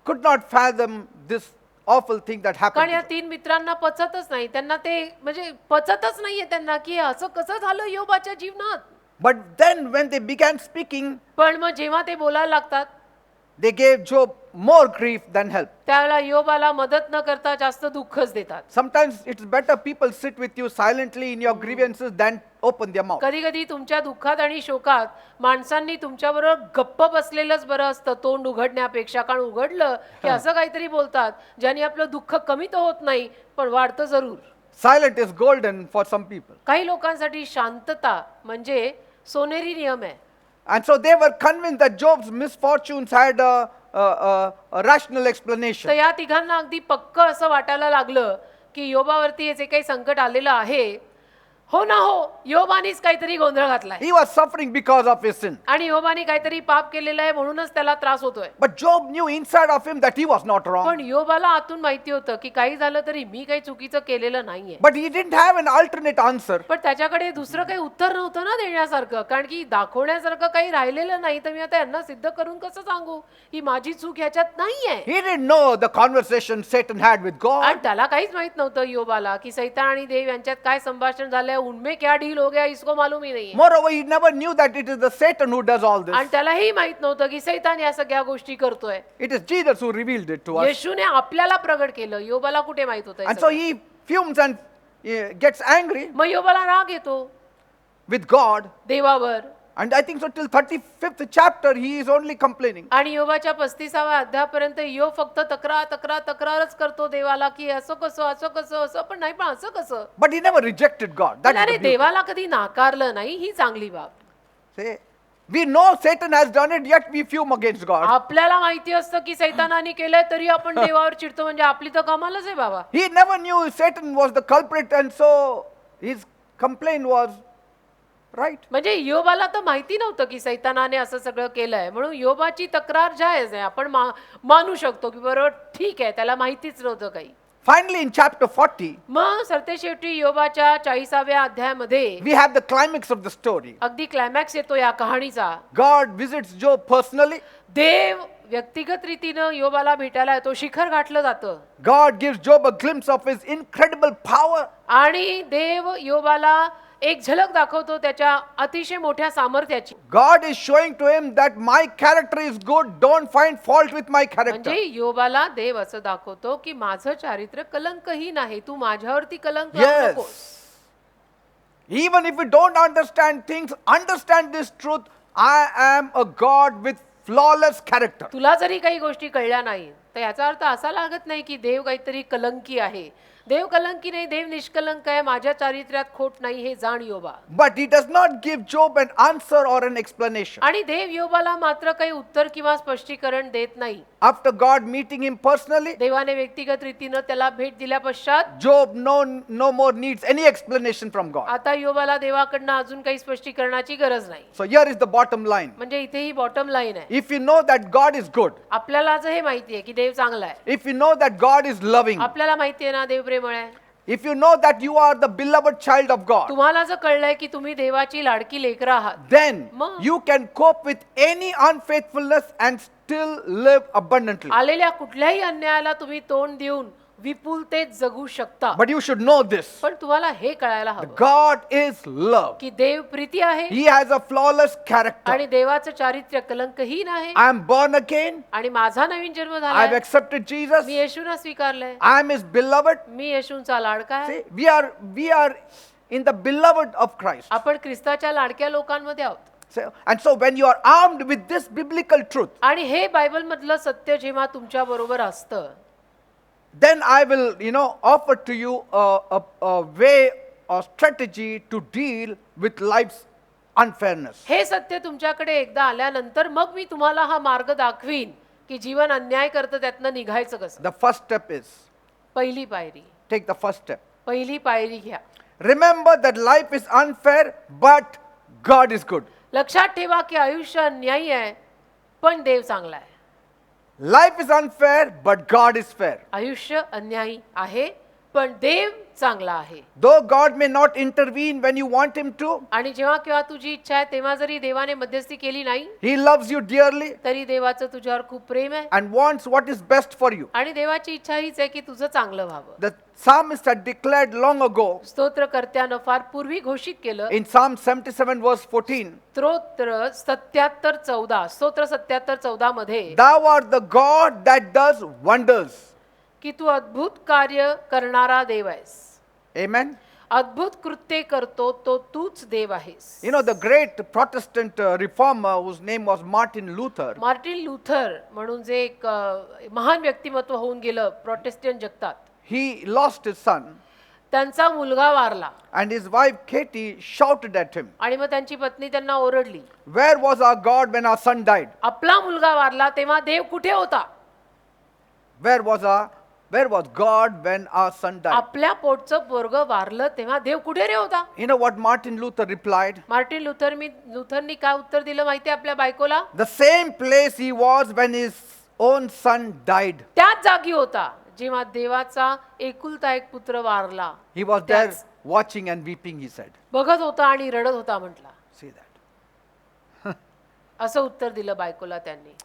could not fathom this awful thing that happened. कारण to या them. 3 मित्रांना पचतच नाही त्यांना ते म्हणजे पचतच नाहीये त्यांना की असं कसं झालं योबाच्या जीवनात But then when they began speaking, पण मग जेव्हा ते बोलायला लागतात they gave Job more grief than help. त्यावेळेला योबाला मदत न करता जास्त दुःखच देतात Sometimes it's better people sit with you silently in your grievances than open their mouth. कधी कधी तुमच्या दुःखात आणि शोकात माणसांनी तुमच्याबरोबर गप्प बसलेलंच बरं असतं तोंड उघडण्यापेक्षा कारण उघडलं की असं काहीतरी बोलतात ज्याने आपलं दुःख कमी तर होत नाही पण वाढतं जरूर Silent is golden for some people. काही लोकांसाठी शांतता म्हणजे सोनेरी नियम आहे And so they were convinced that Job's misfortunes had a rational explanation. तर या तिघांना अगदी पक्क असं वाटायला लागलं की योबावरती हे जे काही संकट आलेलं आहे हो ना हो योबानीच काहीतरी गोंधळ घातलाय He was suffering because of his sin. आणि योबाने काहीतरी पाप केलेलं आहे म्हणूनच त्याला त्रास होतोय But Job knew inside of him that he was not wrong. पण योबाला आतून माहिती होतं की काही झालं तरी मी काही चुकीचं केलेलं नाहीये But he didn't have an alternate answer. पण त्याच्याकडे दुसरं काही उत्तर नव्हतं ना देण्यासारखं कारण की दाखवण्यासारखं काही राहिलेलं नाही तर मी आता यांना सिद्ध करून कसं सांगू ही माझी चूक ह्याच्यात नाहीये He didn't know the conversation Satan had with God. आणि त्याला काहीच माहित नव्हतं योबाला की सैतान आणि देव यांच्यात काय संभाषण झालंय उनमें क्या डील हो गया इसको मालूम ही नाही Moreover, he never knew that it is the Satan who does all this. आणि त्यालाही माहित नव्हतं की सैतान या सगळ्या गोष्टी करतोय It is Jesus who revealed it to us. येशूने आपल्याला प्रगट केलं योबाला कुठे माहित होतं हे And so सगळं? he fumes and gets angry मग योबाला राग येतो with God. देवावर And I think so till 35th chapter he is only complaining. आणि योबाच्या 35व्या अध्यायापर्यंत योग फक्त तक्रारच करतो देवाला की असं कसं असं पण नाही, पण असं कसं. But he never rejected God. That's अरे the beauty. देवाला कधी नाकारलं नाही, ही चांगली बाब. Say, we know Satan has done it, yet we fume against God. आपल्याला माहिती असतं की सैतानाने केलंय तरी आपण देवावर चिडतो, म्हणजे आपली तर कमालच आहे बाबा. He never knew Satan was the culprit, and so his complaint was right. म्हणजे योबाला तर माहिती नव्हतं की सैतानाने असं सगळं केलंय, म्हणून योबाची तक्रार जायज आहे, आपण मानू शकतो की बरोबर ठीक आहे, त्याला माहितीच नव्हतं काही. Finally, in chapter 40, मग सरतेशेवटी योबाच्या 40व्या अध्यायामध्ये we have the climax of the story. अगदी क्लायमॅक्स येतो या कहाणीचा. God visits Job personally. देव व्यक्तिगत रीतीनं योबाला भेटायला येतो, शिखर गाठलं जातं. God gives Job a glimpse of his incredible power. आणि देव योबाला एक झलक दाखवतो त्याच्या अतिशय मोठ्या सामर्थ्याची. God is showing to him that my character is good. Don't find fault with my character. म्हणजे योबाला देव असं दाखवतो की माझं चारित्र्य कलंकहीन आहे, तू माझ्यावरती कलंक लावू नकोस. Yes. Even if you don't understand things, understand this truth. I am a God with flawless character. तुला जरी काही गोष्टी कळल्या नाही तर याचा अर्थ असा लागत नाही की देव काहीतरी कलंकी आहे. देव कलंकी नाही, देव निष्कलंक आहे, माझ्या चारित्र्यात खोट नाही हे जाण योबा. But he does not give Job an answer or an explanation. आणि देव योबाला मात्र काही उत्तर किंवा स्पष्टीकरण देत नाही. After God meeting him personally, देवाने व्यक्तिगत रीतीनं त्याला भेट दिल्या पश्चात Job no more needs any explanation from God. आता योबाला देवाकडनं अजून काही स्पष्टीकरणाची गरज नाही. So here is the bottom line. म्हणजे इथे ही बॉटम लाईन आहे. If you know that God is good, आपल्याला आज हे माहिती आहे की देव चांगला आहे, if you know that God is loving, आपल्याला माहिती आहे ना देव प्रेमळ आहे, if you know that you are the beloved child of God, तुम्हाला जर कळलंय की तुम्ही देवाची लाडकी लेकरं आहात, then मग? you can cope with any unfaithfulness and still live abundantly. आलेल्या कुठल्याही अन्यायाला तुम्ही तोंड देऊन विपुलतेत जगू शकता. But you should know this. पण तुम्हाला हे कळायला हवं God is love. की देव प्रीती आहे He has a flawless character. आणि देवाचं चारित्र्य कलंकहीन आहे. I am born again. आणि माझा नवीन जन्म I have झाला, accepted Jesus. Me येशूला स्वीकारलंय, I am his beloved. मी येशूंचा लाडका आहे. See, we are in the beloved of Christ. आपण ख्रिस्ताच्या लाडक्या लोकांमध्ये आहोत. And so when you are armed with this biblical truth, आणि हे बायबल मधलं सत्य जेव्हा तुमच्या बरोबर असतं, then I will, offer to you a way or strategy to deal with life's unfairness. हे सत्य तुमच्याकडे एकदा आल्यानंतर मग मी तुम्हाला हा मार्ग दाखवीन की जीवन अन्याय करतं त्यातनं निघायचं कसं. The first step is, पहिली पायरी, take the first step. पहिली पायरी घ्या. Remember that life is unfair, but God is good. लक्षात ठेवा की आयुष्य अन्यायी आहे पण देव चांगला आहे. Life is unfair, but God is fair. आयुष्य अन्यायी आहे पण देव चांगला आहे. Though God may not intervene when you want him to, आणि जेव्हा केव्हा तुझी इच्छा आहे तेव्हा जरी देवाने मध्यस्थी केली नाही he loves you dearly तरी देवाचं तुझ्यावर खूप प्रेम आहे and wants what is best for you. आणि देवाची इच्छा हीच आहे की तुझं चांगलं व्हावं. The psalmist had declared long ago स्तोत्रकर्त्यानं फार पूर्वी घोषित केलं in Psalm 77 verse 14, स्तोत्र 77:14 मध्ये, Thou art the God that does wonders. की तू अद्भुत कार्य करणारा देव आहेस. Amen. अद्भुत कृत्ये करतो तो तूच देव आहेस. You know, the great Protestant reformer whose name was Martin Luther, Martin Luther म्हणून जे एक महान व्यक्तिमत्व होऊन गेलं प्रोटेस्टंट जगतात, he lost his son त्यांचा मुलगा वारला and his wife Katie shouted at him, आणि मग त्यांची पत्नी त्यांना ओरडली, Where was our God when our son died? आपला मुलगा वारला तेव्हा देव कुठे होता? Where was God when our son died? आपल्या पोटचं पोरगं वारलं तेव्हा देव कुठे रे होता? You know what Martin Luther replied? Martin लुथरनी काय उत्तर दिलं माहिती आपल्या बायकोला? The same place he was when his own son died. त्याच जागी होता जेव्हा देवाचा एकुलता एक पुत्र वारला. He was there That's- watching and weeping, he said. बघत होता आणि रडत होता म्हटला. See that. असं उत्तर दिलं बायकोला त्यांनी.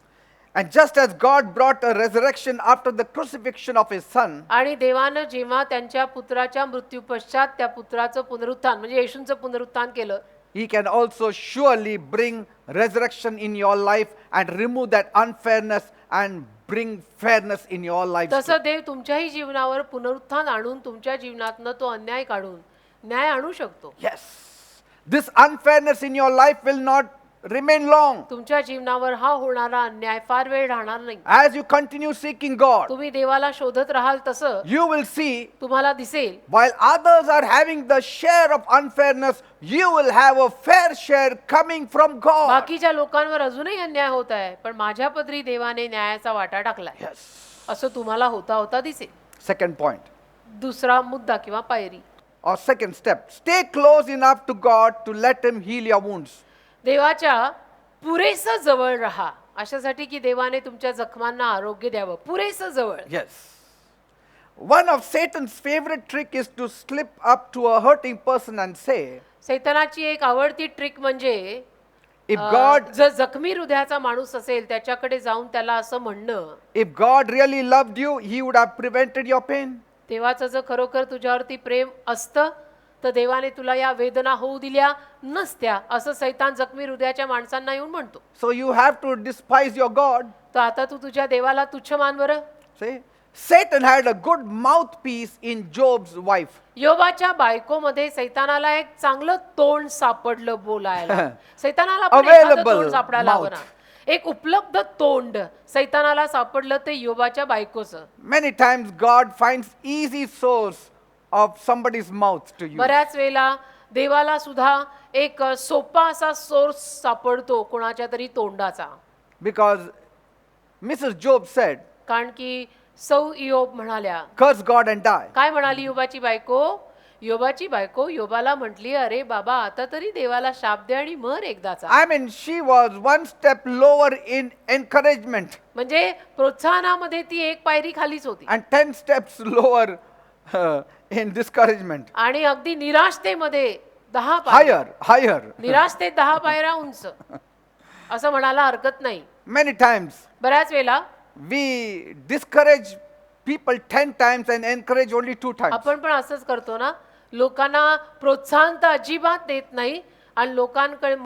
And just as God brought a resurrection after the crucifixion of his son, आणि देवानं जेव्हा त्यांच्या पुत्राच्या मृत्यू पश्चात त्या पुत्राचं पुनरुत्थान म्हणजे येशूंचं पुनरुत्थान केलं, he can also surely bring resurrection in your life and remove that unfairness and bring fairness in your life. तसं देव तुमच्याही जीवनावर पुनरुत्थान आणून तुमच्या जीवनातनं तो अन्याय काढून न्याय आणू शकतो. Yes. This unfairness in your life will not remain long. तुमच्या जीवनावर हा होणारा अन्याय फार वेळ राहणार नाही. As you continue seeking God, तुम्ही देवाला शोधत राहाल तसं you will see तुम्हाला दिसेल while others are having the share of unfairness, you will have a fair share coming from God. बाकीच्या लोकांवर अजूनही अन्याय होत आहे, पण माझ्या पदरी देवाने न्यायाचा वाटा टाकलाय Yes. असं तुम्हाला होता होता दिसेल. Second point, दुसरा मुद्दा किंवा पायरी, or second step, stay close enough to God to let Him heal your wounds. देवाच्या पुरेसं जवळ राहा, अशासाठी की देवाने तुमच्या जखमांना आरोग्य द्यावं. पुरेसं जवळ. Yes. One of Satan's favorite trick is to slip up to a hurting person and say, सैतानाची एक आवडती ट्रिक म्हणजे if God, जर जखमी हृदयाचा माणूस असेल त्याच्याकडे जाऊन त्याला असं म्हणणं, if God really loved you, He would have prevented your pain. देवाचं जर खरोखर तुझ्यावरती प्रेम असतं तर देवाने तुला या वेदना होऊ दिल्या नसत्या, असं सैतान जखमी हृदयाच्या माणसांना येऊन म्हणतो. So you have to despise your God. तर आता तू तुझ्या देवाला तुच्छ मान बरं. See, Satan had a good mouthpiece in Job's wife. योबाच्या बायकोमध्ये सैतानाला एक चांगलं तोंड सापडलं बोलायला. सैतानाला पण Available एखादं तोंड सापडायला हवं mouth. ना. एक उपलब्ध तोंड सैतानाला सापडलं ते योबाच्या बायकोचं. Many times God finds easy source of somebody's mouth to use. बऱ्याच वेळेला देवाला सुद्धा एक सोपा असा सोर्स सापडतो कोणाच्या तरी तोंडाचा. Because Mrs. Job said, कारण की सौ इयोब म्हणाल्या, curse God and die. काय म्हणाली योबाची बायको? योबाची बायको योबाला म्हटली, अरे बाबा आता तरी देवाला शाप दे आणि मर एकदाचा. I mean, she was one step lower in encouragement म्हणजे प्रोत्साहनामध्ये ती एक पायरी खालीच होती and 10 steps lower in discouragement. आणि अगदी निराशतेमध्ये 10 पायऱ्या. Higher. निराशतेत 10 पायऱ्या उंच, असं म्हणायला हरकत नाही. Many times बऱ्याच वेळेला we discourage people 10 times and encourage only 2 times. आपण पण असंच करतो ना, लोकांना प्रोत्साहन तर अजिबात देत नाही आणि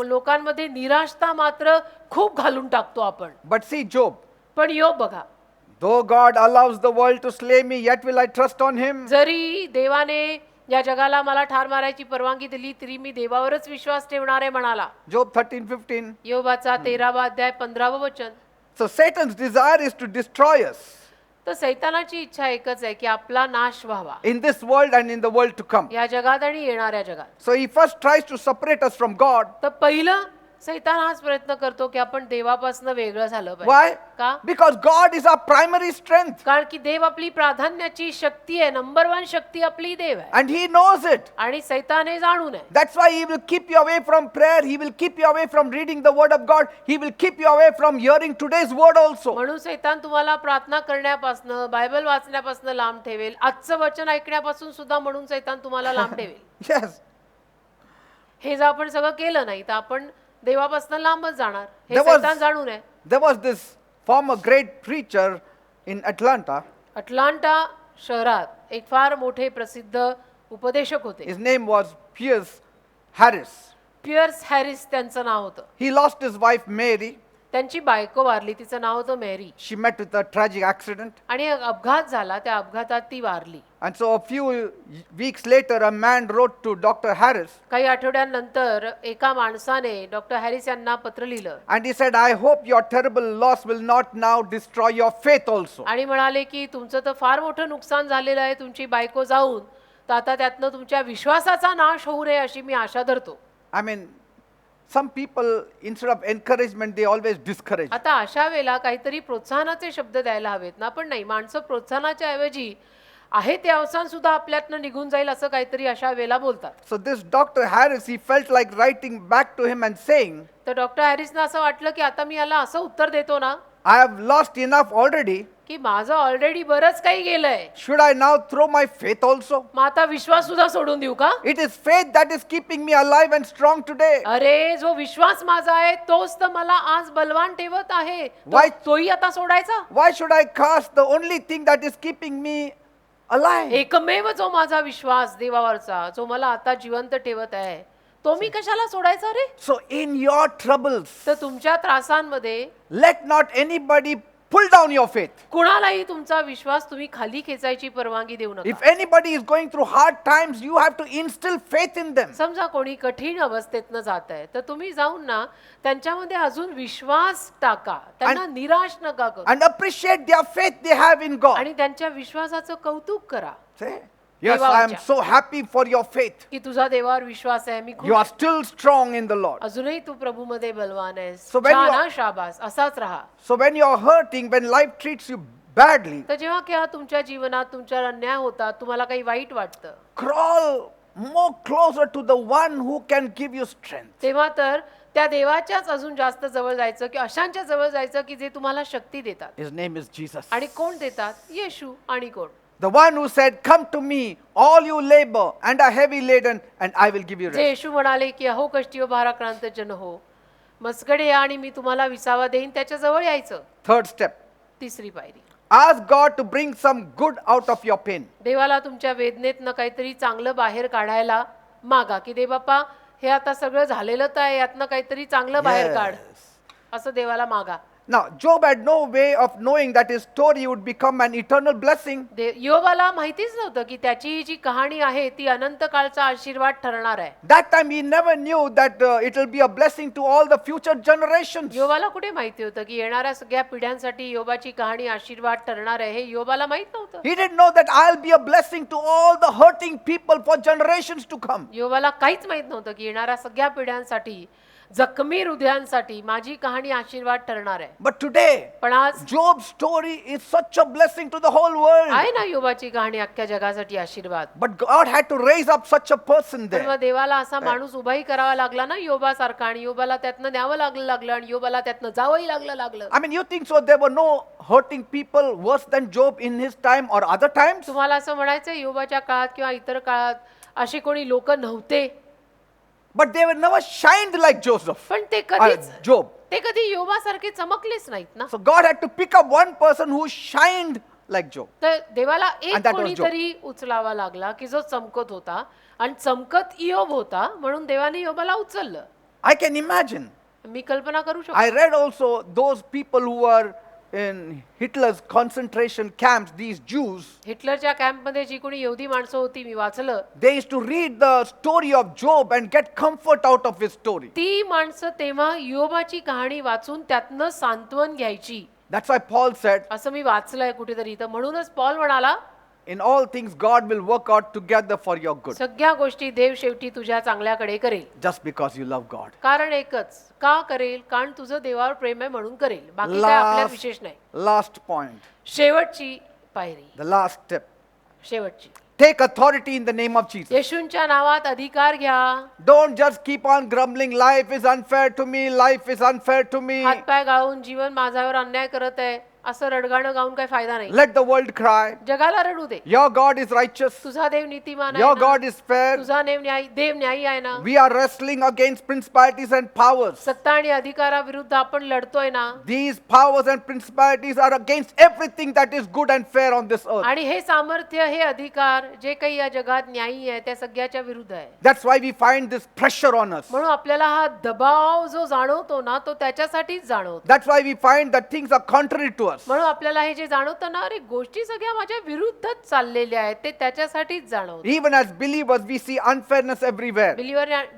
लोकांमध्ये निराशता मात्र खूप घालून टाकतो आपण. But see Job, पण योब बघा, though God allows the world to slay me, yet will I trust on Him. जरी देवाने या जगाला मला ठार मारायची परवानगी दिली तरी मी देवावरच विश्वास ठेवणार आहे म्हणाला. Job 13:15. योबाचा 13वा अध्याय 15वं वचन. So Satan's desire is to destroy us तर सैतानाची इच्छा एकच आहे की आपला नाश व्हावा in this world and in the world to come. या जगात आणि येणाऱ्या जगात. So he first tries to separate us from God. तर पहिलं सैतान हाच प्रयत्न करतो की आपण देवापासून वेगळं झालं Why? पाहिजे. का? Because God is our primary strength कारण की देव आपली प्राधान्याची शक्ती आहे. नंबर 1 शक्ती आपली देव आहे and He knows it. आणि सैतान हे जाणून आहे. That's why He will keep you away from prayer. He will keep you away from reading the word of God. He will keep you away from hearing today's word also. म्हणून सैतान तुम्हाला प्रार्थना करण्यापासून, बायबल वाचण्यापासून लांब ठेवेल. आजचं वचन ऐकण्यापासून सुद्धा म्हणून सैतान तुम्हाला लांब ठेवेल. Yes. हे जर आपण सगळं केलं नाही तर आपण देवापासून लांबच जाणार. हे There was- सैतान जाणून आहे. There was this former great preacher in Atlanta. Atlanta शहरात एक फार मोठे प्रसिद्ध उपदेशक होते. His name was Pierce Harris. Pierce Harris त्यांचं नाव होतं. He lost his wife Mary. त्यांची बायको वारली, तिचं नाव होतं मेरी. She met with a tragic accident. आणि एक अपघात झाला, त्या अपघातात ती Warli. And so a few weeks later, a man wrote to Dr. Harris काही आठवड्यांनंतर एका माणसाने डॉक्टर हॅरिस यांना पत्र लिहिलं and he said, I hope your terrible loss will not now destroy your faith also. आणि म्हणाले की तुमचं तर फार मोठं नुकसान झालेलं आहे, तुमची बायको जाऊन, तर आता त्यातनं तुमच्या विश्वासाचा नाश होऊ नये अशी मी आशा धरतो. I mean, some people, instead of encouragement, they always discourage. आता अशा वेळेला काहीतरी प्रोत्साहनाचे शब्द द्यायला हवेत ना, पण नाही, माणसं प्रोत्साहनाच्या ऐवजी आहे ते अवसान सुद्धा आपल्यातनं निघून जाईल असं काहीतरी अशा वेळेला बोलतात. So this Dr. Harris, he felt like writing back to him and saying, तर डॉक्टर हॅरिसना असं वाटलं की आता मी याला असं उत्तर देतो ना I have lost enough already. की माझं ऑलरेडी बरंच काही गेलंय, Should I now throw my faith also? मग आता विश्वास सुद्धा सोडून देऊ का? It is faith that is keeping me alive and strong today. अरे जो विश्वास माझा आहे तोच तर मला आज बलवान ठेवत आहे. Why? तोही आता सोडायचा? Why should I cast the only thing that is keeping me alive? एकमेव जो माझा विश्वास देवावरचा, जो मला आता जिवंत ठेवत आहे, तो मी कशाला सोडायचा रे? So in your troubles, तर तुमच्या त्रासांमध्ये let not anybody pull down your faith. कुणालाही तुमचा विश्वास तुम्ही खाली खेचायची परवानगी देऊ If नका. anybody is going through hard times, you have to instill faith in them. समजा कोणी कठीण अवस्थेतनं जात आहे तर तुम्ही जाऊन ना त्यांच्यामध्ये अजून विश्वास टाका, त्यांना निराश नका करू And appreciate their faith they have in God. आणि त्यांच्या विश्वासाचं कौतुक करा Say, yes, I am so happy for your faith. की तुझा देवावर विश्वास आहे, मी You are खूप still strong in the Lord. अजूनही तू प्रभूमध्ये बलवान आहेस. So when you छान are- हा, शाबास, असाच राहा. So when you are hurting, when life treats you badly, तर जेव्हा केव्हा तुमच्या जीवनात तुमच्यावर अन्याय होतात, तुम्हाला काही वाईट वाटतं, crawl more closer to the one who can give you strength. तेव्हा तर त्या देवाच्याच अजून जास्त जवळ जायचं, की अशांच्या जवळ जायचं की जे तुम्हाला शक्ती देतात. His name is Jesus. आणि कोण देतात? येशू. आणि कोण? The one who said, come to me, all you labor and are heavy laden, and I will give you जे rest. येशू म्हणाले की अहो कष्टी व भाराक्रांत जन हो, मजगडे या आणि मी तुम्हाला विसावा देईन, त्याच्या जवळ यायचं. Third step, तिसरी पायरी, ask God to bring some good out of your pain. देवाला तुमच्या वेदनेतनं काहीतरी चांगलं बाहेर काढायला मागा, की दे बाप्पा हे आता सगळं झालेलं तर आहे, यातनं काहीतरी चांगलं बाहेर काढ, असं देवाला मागा. Now, Job had no way of knowing that his story would become an eternal blessing. योबाला माहितीच नव्हतं की त्याची ही जी कहाणी आहे ती अनंत काळचा आशीर्वाद ठरणार आहे. That time he never knew that it will be a blessing to all the future generations. योबाला कुठे माहिती होतं की येणाऱ्या सगळ्या पिढ्यांसाठी योबाची कहाणी आशीर्वाद ठरणार आहे, हे योबाला माहित नव्हतं. He didn't know that I'll be a blessing to all the hurting people for generations to come. योबाला काहीच माहित नव्हतं की येणाऱ्या सगळ्या पिढ्यांसाठी, जखमी हृदयांसाठी माझी कहाणी आशीर्वाद ठरणार आहे. But today, पण आज Job's story is such a blessing to the whole world. आहे ना योबाची कहाणी अख्ख्या जगासाठी आशीर्वाद. But God had to raise up such a person पण मग there. देवाला असा माणूस उभाही करावा लागला ना योबासारखा, आणि योबाला त्यातनं न्यावं लागलं आणि योबाला त्यातनं जावंही लागलं. I mean, you think so there were no hurting people worse than Job in his time or other times? तुम्हाला असं म्हणायचं योबाच्या काळात किंवा इतर काळात अशी कोणी लोक नव्हते, But they were never shined like Joseph. पण ते कधीच Job. ते कधी योबासारखे चमकलेच नाहीत ना. So God had to pick up one person who shined like Job. तर देवाला एक And that was कोणीतरी उचलावा लागला की जो चमकत होता, आणि चमकत इयोब होता, म्हणून देवाने योबाला उचललं. I can imagine. मी कल्पना करू शकतो. I read also those people who were in Hitler's concentration camps, these Jews, हिटलरच्या कॅम्पमध्ये जी कोणी यहुदी माणसं होती मी वाचलं, they used to read the story of Job and get comfort out of his story. ती माणसं तेव्हा योबाची कहाणी वाचून त्यातनं सांत्वन घ्यायची, That's why Paul said, असं मी वाचलंय कुठेतरी. तर म्हणूनच पॉल म्हणाला in all things God will work out together for your good, सगळ्या गोष्टी देव शेवटी तुझ्या चांगल्याकडे करेल. just because you love God. कारण एकच, का करेल? कारण तुझं देवावर प्रेम आहे म्हणून करेल, बाकी काय आपल्याला विशेष नाही. Last point, शेवटची पायरी, the last step. शेवटची, Take authority in the name of Jesus. येशूंच्या नावात अधिकार घ्या. Don't just keep on grumbling, life is unfair to me, life is unfair to me. हातपाय गाळून जीवन माझ्यावर अन्याय करत आहे असं रडगाणं गाऊन काही फायदा नाही. Let the world cry. जगाला रडू दे. Your God is righteous. तुझा देव नीतिमान आहे Your ना? God is fair. तुझा देव न्यायी आहे ना? We are wrestling against principalities and powers. सत्ता आणि अधिकाराविरुद्ध आपण लढतोय ना? These powers and principalities are against everything that is good and fair on this earth. आणि हे सामर्थ्य, हे अधिकार जे काही या जगात न्यायी आहे त्या सगळ्याच्या विरुद्ध आहे. That's why we find this pressure on us. म्हणून आपल्याला हा दबाव जो जाणवतो ना तो त्याच्यासाठीच जाणवतो. That's why we find that things are contrary to us. म्हणून आपल्याला हे जे जाणवतं ना, अरे गोष्टी सगळ्या माझ्या विरुद्धच चाललेल्या आहेत, ते त्याच्यासाठीच जाणवतं. Even as believers, we see unfairness everywhere.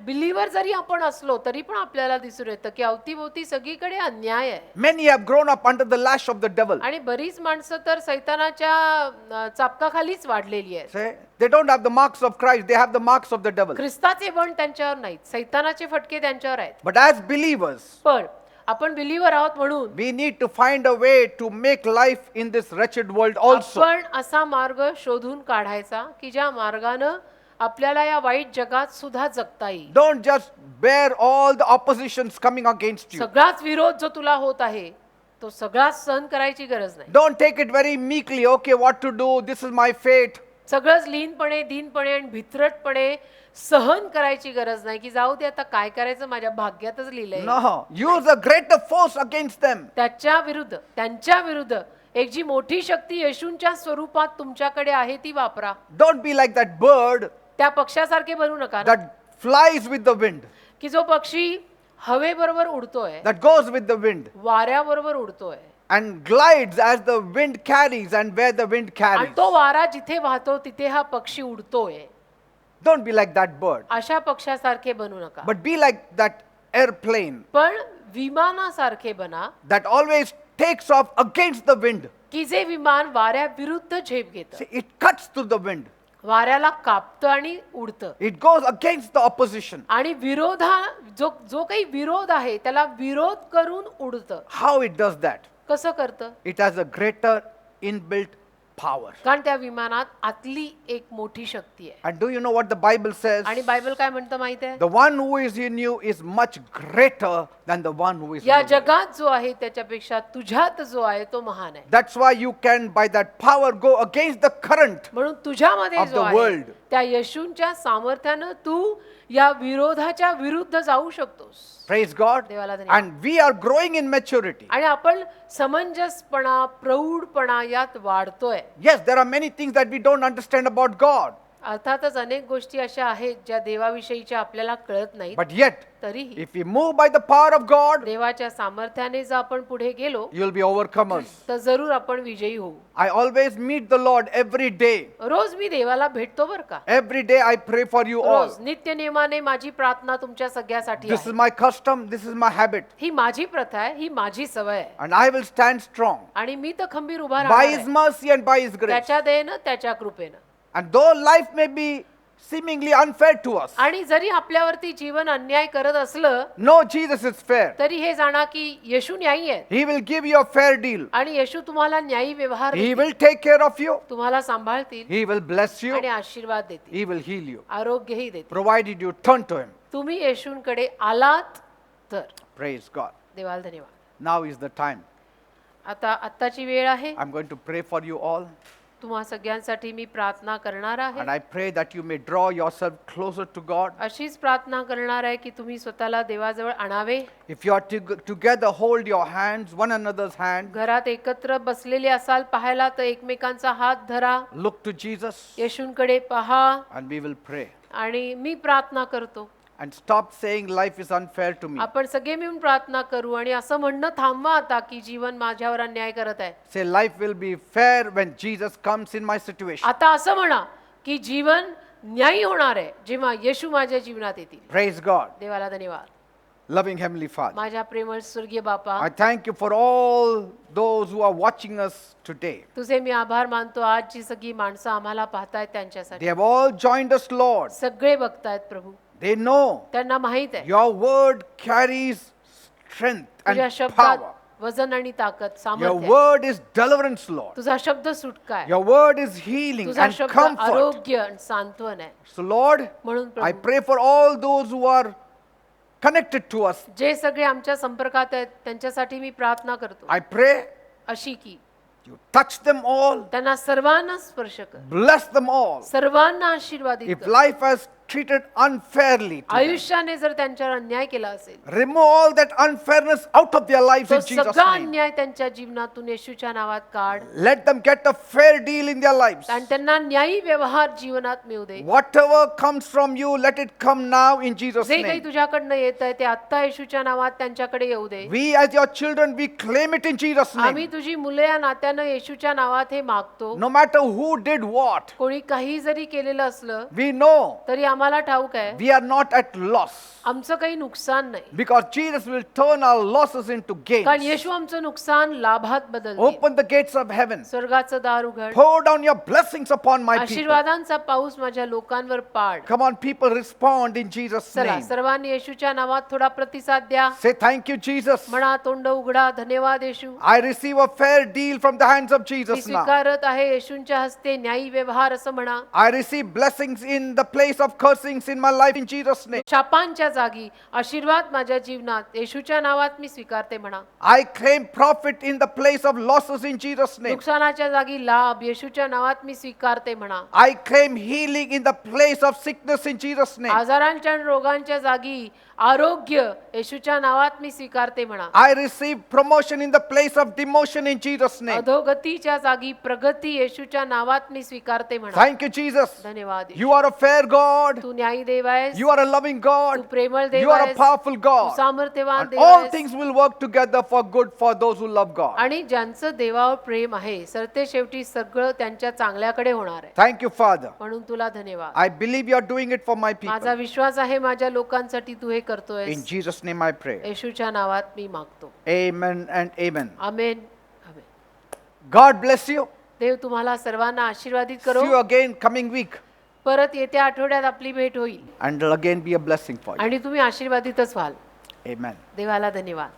Believer जरी आपण असलो तरी पण आपल्याला दिसून येतं की अवतीभोवती सगळीकडे अन्याय आहे. Many have grown up under the lash of the devil. आणि बरीच माणसं तर सैतानाच्या चापकाखालीच वाढलेली आहेत. Say, they don't have the marks of Christ, they have the marks of the devil. ख्रिस्ताचे बण त्यांच्यावर नाहीत, सैतानाचे फटके त्यांच्यावर आहेत. But as believers, पण आपण बिलीवर आहोत म्हणून we need to find a way to make life in this wretched world also. आपण असा मार्ग शोधून काढायचा की ज्या मार्गानं आपल्याला या वाईट जगात सुद्धा जगता येईल. Don't just bear all the oppositions coming against you. सगळाच विरोध जो तुला होत आहे तो सगळाच सहन करायची गरज नाही. Don't take it very meekly, okay, what to do, this is my fate. सगळंच लीनपणे, दीनपणे आणि भित्रटपणे सहन करायची गरज नाही की जाऊ दे आता काय करायचं, माझ्या भाग्यातच लिहिलंय. No, use a greater force against them. त्यांच्या विरुद्ध एक जी मोठी शक्ती येशूंच्या स्वरूपात तुमच्याकडे आहे ती वापरा. Don't be like that bird त्या पक्षासारखे बनू नका ना, that flies with the wind, की जो पक्षी हवेबरोबर उडतोय, that goes with the wind. वाऱ्याबरोबर उडतोय. and glides as the wind carries and where the wind आणि carries. तो वारा जिथे वाहतो तिथे हा पक्षी उडतोय. Don't be like that bird, अशा पक्षासारखे बनू नका, but be like that airplane पण विमानासारखे बना that always takes off against the wind. की जे विमान वाऱ्याविरुद्ध झेप घेतं, See, it cuts through the wind. वाऱ्याला कापतं आणि उडतं. It goes against the opposition. आणि जो जो काही विरोध आहे त्याला विरोध करून उडतं. How it does that? कसं करतं? It has a greater inbuilt power. कारण त्या विमानात आतली एक मोठी शक्ती आहे. And do you know what the Bible says? आणि बायबल काय म्हणतं माहिती आहे? The one who is in you is much greater than the one who is in या the world. जगात जो आहे त्याच्यापेक्षा तुझ्यात जो आहे तो महान आहे. That's why you can by that power go against the current. म्हणून तुझ्यामध्ये Of जो the आहे world. त्या येशूंच्या सामर्थ्यानं तू या विरोधाच्या विरुद्ध जाऊ शकतोस. Praise God. देवाला धन्यवाद. And we are growing in maturity. आणि आपण समंजसपणा प्रौढपणा यात वाढतोय. Yes, there are many things that we don't understand about God. अर्थातच अनेक गोष्टी अशा आहेत ज्या देवाविषयीच्या आपल्याला कळत नाहीत. But yet, तरीही if we move by the power of God, देवाच्या सामर्थ्याने जर आपण पुढे गेलो you'll be overcomers. तर जरूर आपण विजयी होऊ. I always meet the Lord every day. रोज मी देवाला भेटतो बर का. Every day I pray for you all. रोज नित्य नियमाने माझी प्रार्थना तुमच्या सगळ्यासाठी This is आहे. my custom, this is my habit. ही माझी प्रथा आहे, ही माझी सवय आहे. And I will stand strong आणि मी तर खंबीर उभा by राहणार His आहे. mercy and by His grace. त्याच्या दयेनं त्याच्या कृपेनं. And though life may be seemingly unfair to us, आणि जरी आपल्यावरती जीवन अन्याय करत असलं no, Jesus is fair. तरी हे जाणा की येशू न्यायी आहे. He will give you a fair deal. आणि येशू तुम्हाला न्यायी व्यवहार He देतील. will take care of you. तुम्हाला सांभाळतील He will bless you. आणि आशीर्वाद देतील, He will heal you, आरोग्यही देतील. provided you turn to Him. तुम्ही येशूंकडे आलात तर. Praise God. देवाला धन्यवाद. Now is the time. आत्ताची वेळ आहे. I'm going to pray for you all. तुम्हा सगळ्यांसाठी मी प्रार्थना करणार आहे. And I pray that you may draw yourself closer to God. अशीच प्रार्थना करणार आहे की तुम्ही स्वतःला देवाजवळ आणावे. If you are together, hold your hands, one another's hand. घरात एकत्र बसलेले असाल पाहायला तर एकमेकांचा हात धरा. Look to Jesus येशूंकडे पहा and we will pray. आणि मी प्रार्थना करतो. And stop saying life is unfair to me. आपण सगळे मिळून प्रार्थना करू आणि असं म्हणणं थांबवा आता की जीवन माझ्यावर अन्याय करत आहे. Say life will be fair when Jesus comes in my situation. आता असं म्हणा की जीवन न्यायी होणार आहे जेव्हा येशू माझ्या जीवनात येतील. Praise God. देवाला धन्यवाद. Loving Heavenly Father, माझ्या प्रेमळ स्वर्गीय बापा, I thank you for all those who are watching us today. तुझे मी आभार मानतो आज जी सगळी माणसं आम्हाला पाहतायत त्यांच्यासाठी. They have all joined us, Lord. सगळे बघतायत प्रभू. They know त्यांना माहित आहे your word carries strength तुझ्या and शब्दात power. वजन आणि ताकद Your सामर्थ्य आहे. word is deliverance, Lord. तुझा शब्द सुटका आहे. Your word is healing तुझा and शब्द comfort. आरोग्य आणि सांत्वन आहे. So, Lord, म्हणून I Prabhu pray for all those who are connected to us. जे सगळे आमच्या संपर्कात आहेत त्यांच्यासाठी मी प्रार्थना करतो I pray अशी की you touch them all, त्यांना सर्वांना स्पर्श कर, bless them all. सर्वांना आशीर्वादित If कर. life has treated unfairly to them, आयुष्याने जर त्यांच्यावर अन्याय केला असेल remove all that unfairness out of their lives तो in Jesus' सगळा name. अन्याय त्यांच्या जीवनातून येशूच्या नावात काढ Let them get a fair deal in their lives. आणि त्यांना न्यायी व्यवहार जीवनात मिळू दे. Whatever comes from you, let it come now in Jesus' जे काही name. तुझ्याकडनं येत आहे ते आत्ता येशूच्या नावात त्यांच्याकडे येऊ दे. We as your children, we claim it in Jesus' आम्ही name. तुझी मुले या नात्यानं येशूच्या नावात हे मागतो. No matter who did what, कोणी काही जरी केलेलं असलं we know तरी आम्हाला ठाऊक आहे we are not at loss. आमचं काही नुकसान नाही, Because Jesus will turn our losses into कारण gains. येशू आमचं नुकसान लाभात बदलतो. Open the gates of heaven. स्वर्गाचं दार उघड, Pour down your blessings upon my people. आशीर्वादांचा पाऊस माझ्या लोकांवर पाड. Come on, people, respond in Jesus' चला name. सर्वांनी येशूच्या नावात थोडा प्रतिसाद द्या. Say thank you, Jesus. म्हणा तोंड उघडा, धन्यवाद येशू. I receive a fair deal from the hands of me Jesus now. स्वीकारत आहे येशूंच्या हस्ते न्यायी व्यवहार असं म्हणा. I receive blessings in the place of cursings in my life in Jesus' name. शापांच्या जागी आशीर्वाद माझ्या जीवनात येशूच्या नावात मी स्वीकारते म्हणा. I claim profit in the place of losses in Jesus' name. नुकसानाच्या जागी लाभ येशूच्या नावात मी स्वीकारते म्हणा. I claim healing in the place of sickness in Jesus' name. आजारांच्या आणि रोगांच्या जागी आरोग्य येशूच्या नावात मी स्वीकारते म्हणा. I receive promotion in the place of demotion in Jesus' name. अधोगती गतीच्या जागी प्रगती येशूच्या नावात मी स्वीकारते म्हणा. Thank you, Jesus. धन्यवाद You are a fair God. तू न्यायी देव आहेस, You are a loving Tu God. प्रेमळ You देव are a आहेस, powerful तू God. सामर्थ्यवान And देव all आहेस. things will work together for good for those who love God. आणि ज्यांचं देवावर प्रेम आहे सरते शेवटी सगळं त्यांच्या चांगल्याकडे होणार आहे. Thank you, Father. म्हणून तुला धन्यवाद. I believe you are doing it for my माझा people. विश्वास आहे माझ्या लोकांसाठी तू हे In करतोयस. Jesus' name I pray. येशूच्या नावात मी मागतो. Amen and amen. Amen. Amen. God bless you. देव तुम्हाला सर्वांना आशीर्वादित See you करो. again coming week. परत येत्या आठवड्यात आपली भेट होईल And it'll again be a blessing for you. आणि तुम्ही आशीर्वादितच व्हाल. Amen. देवाला धन्यवाद.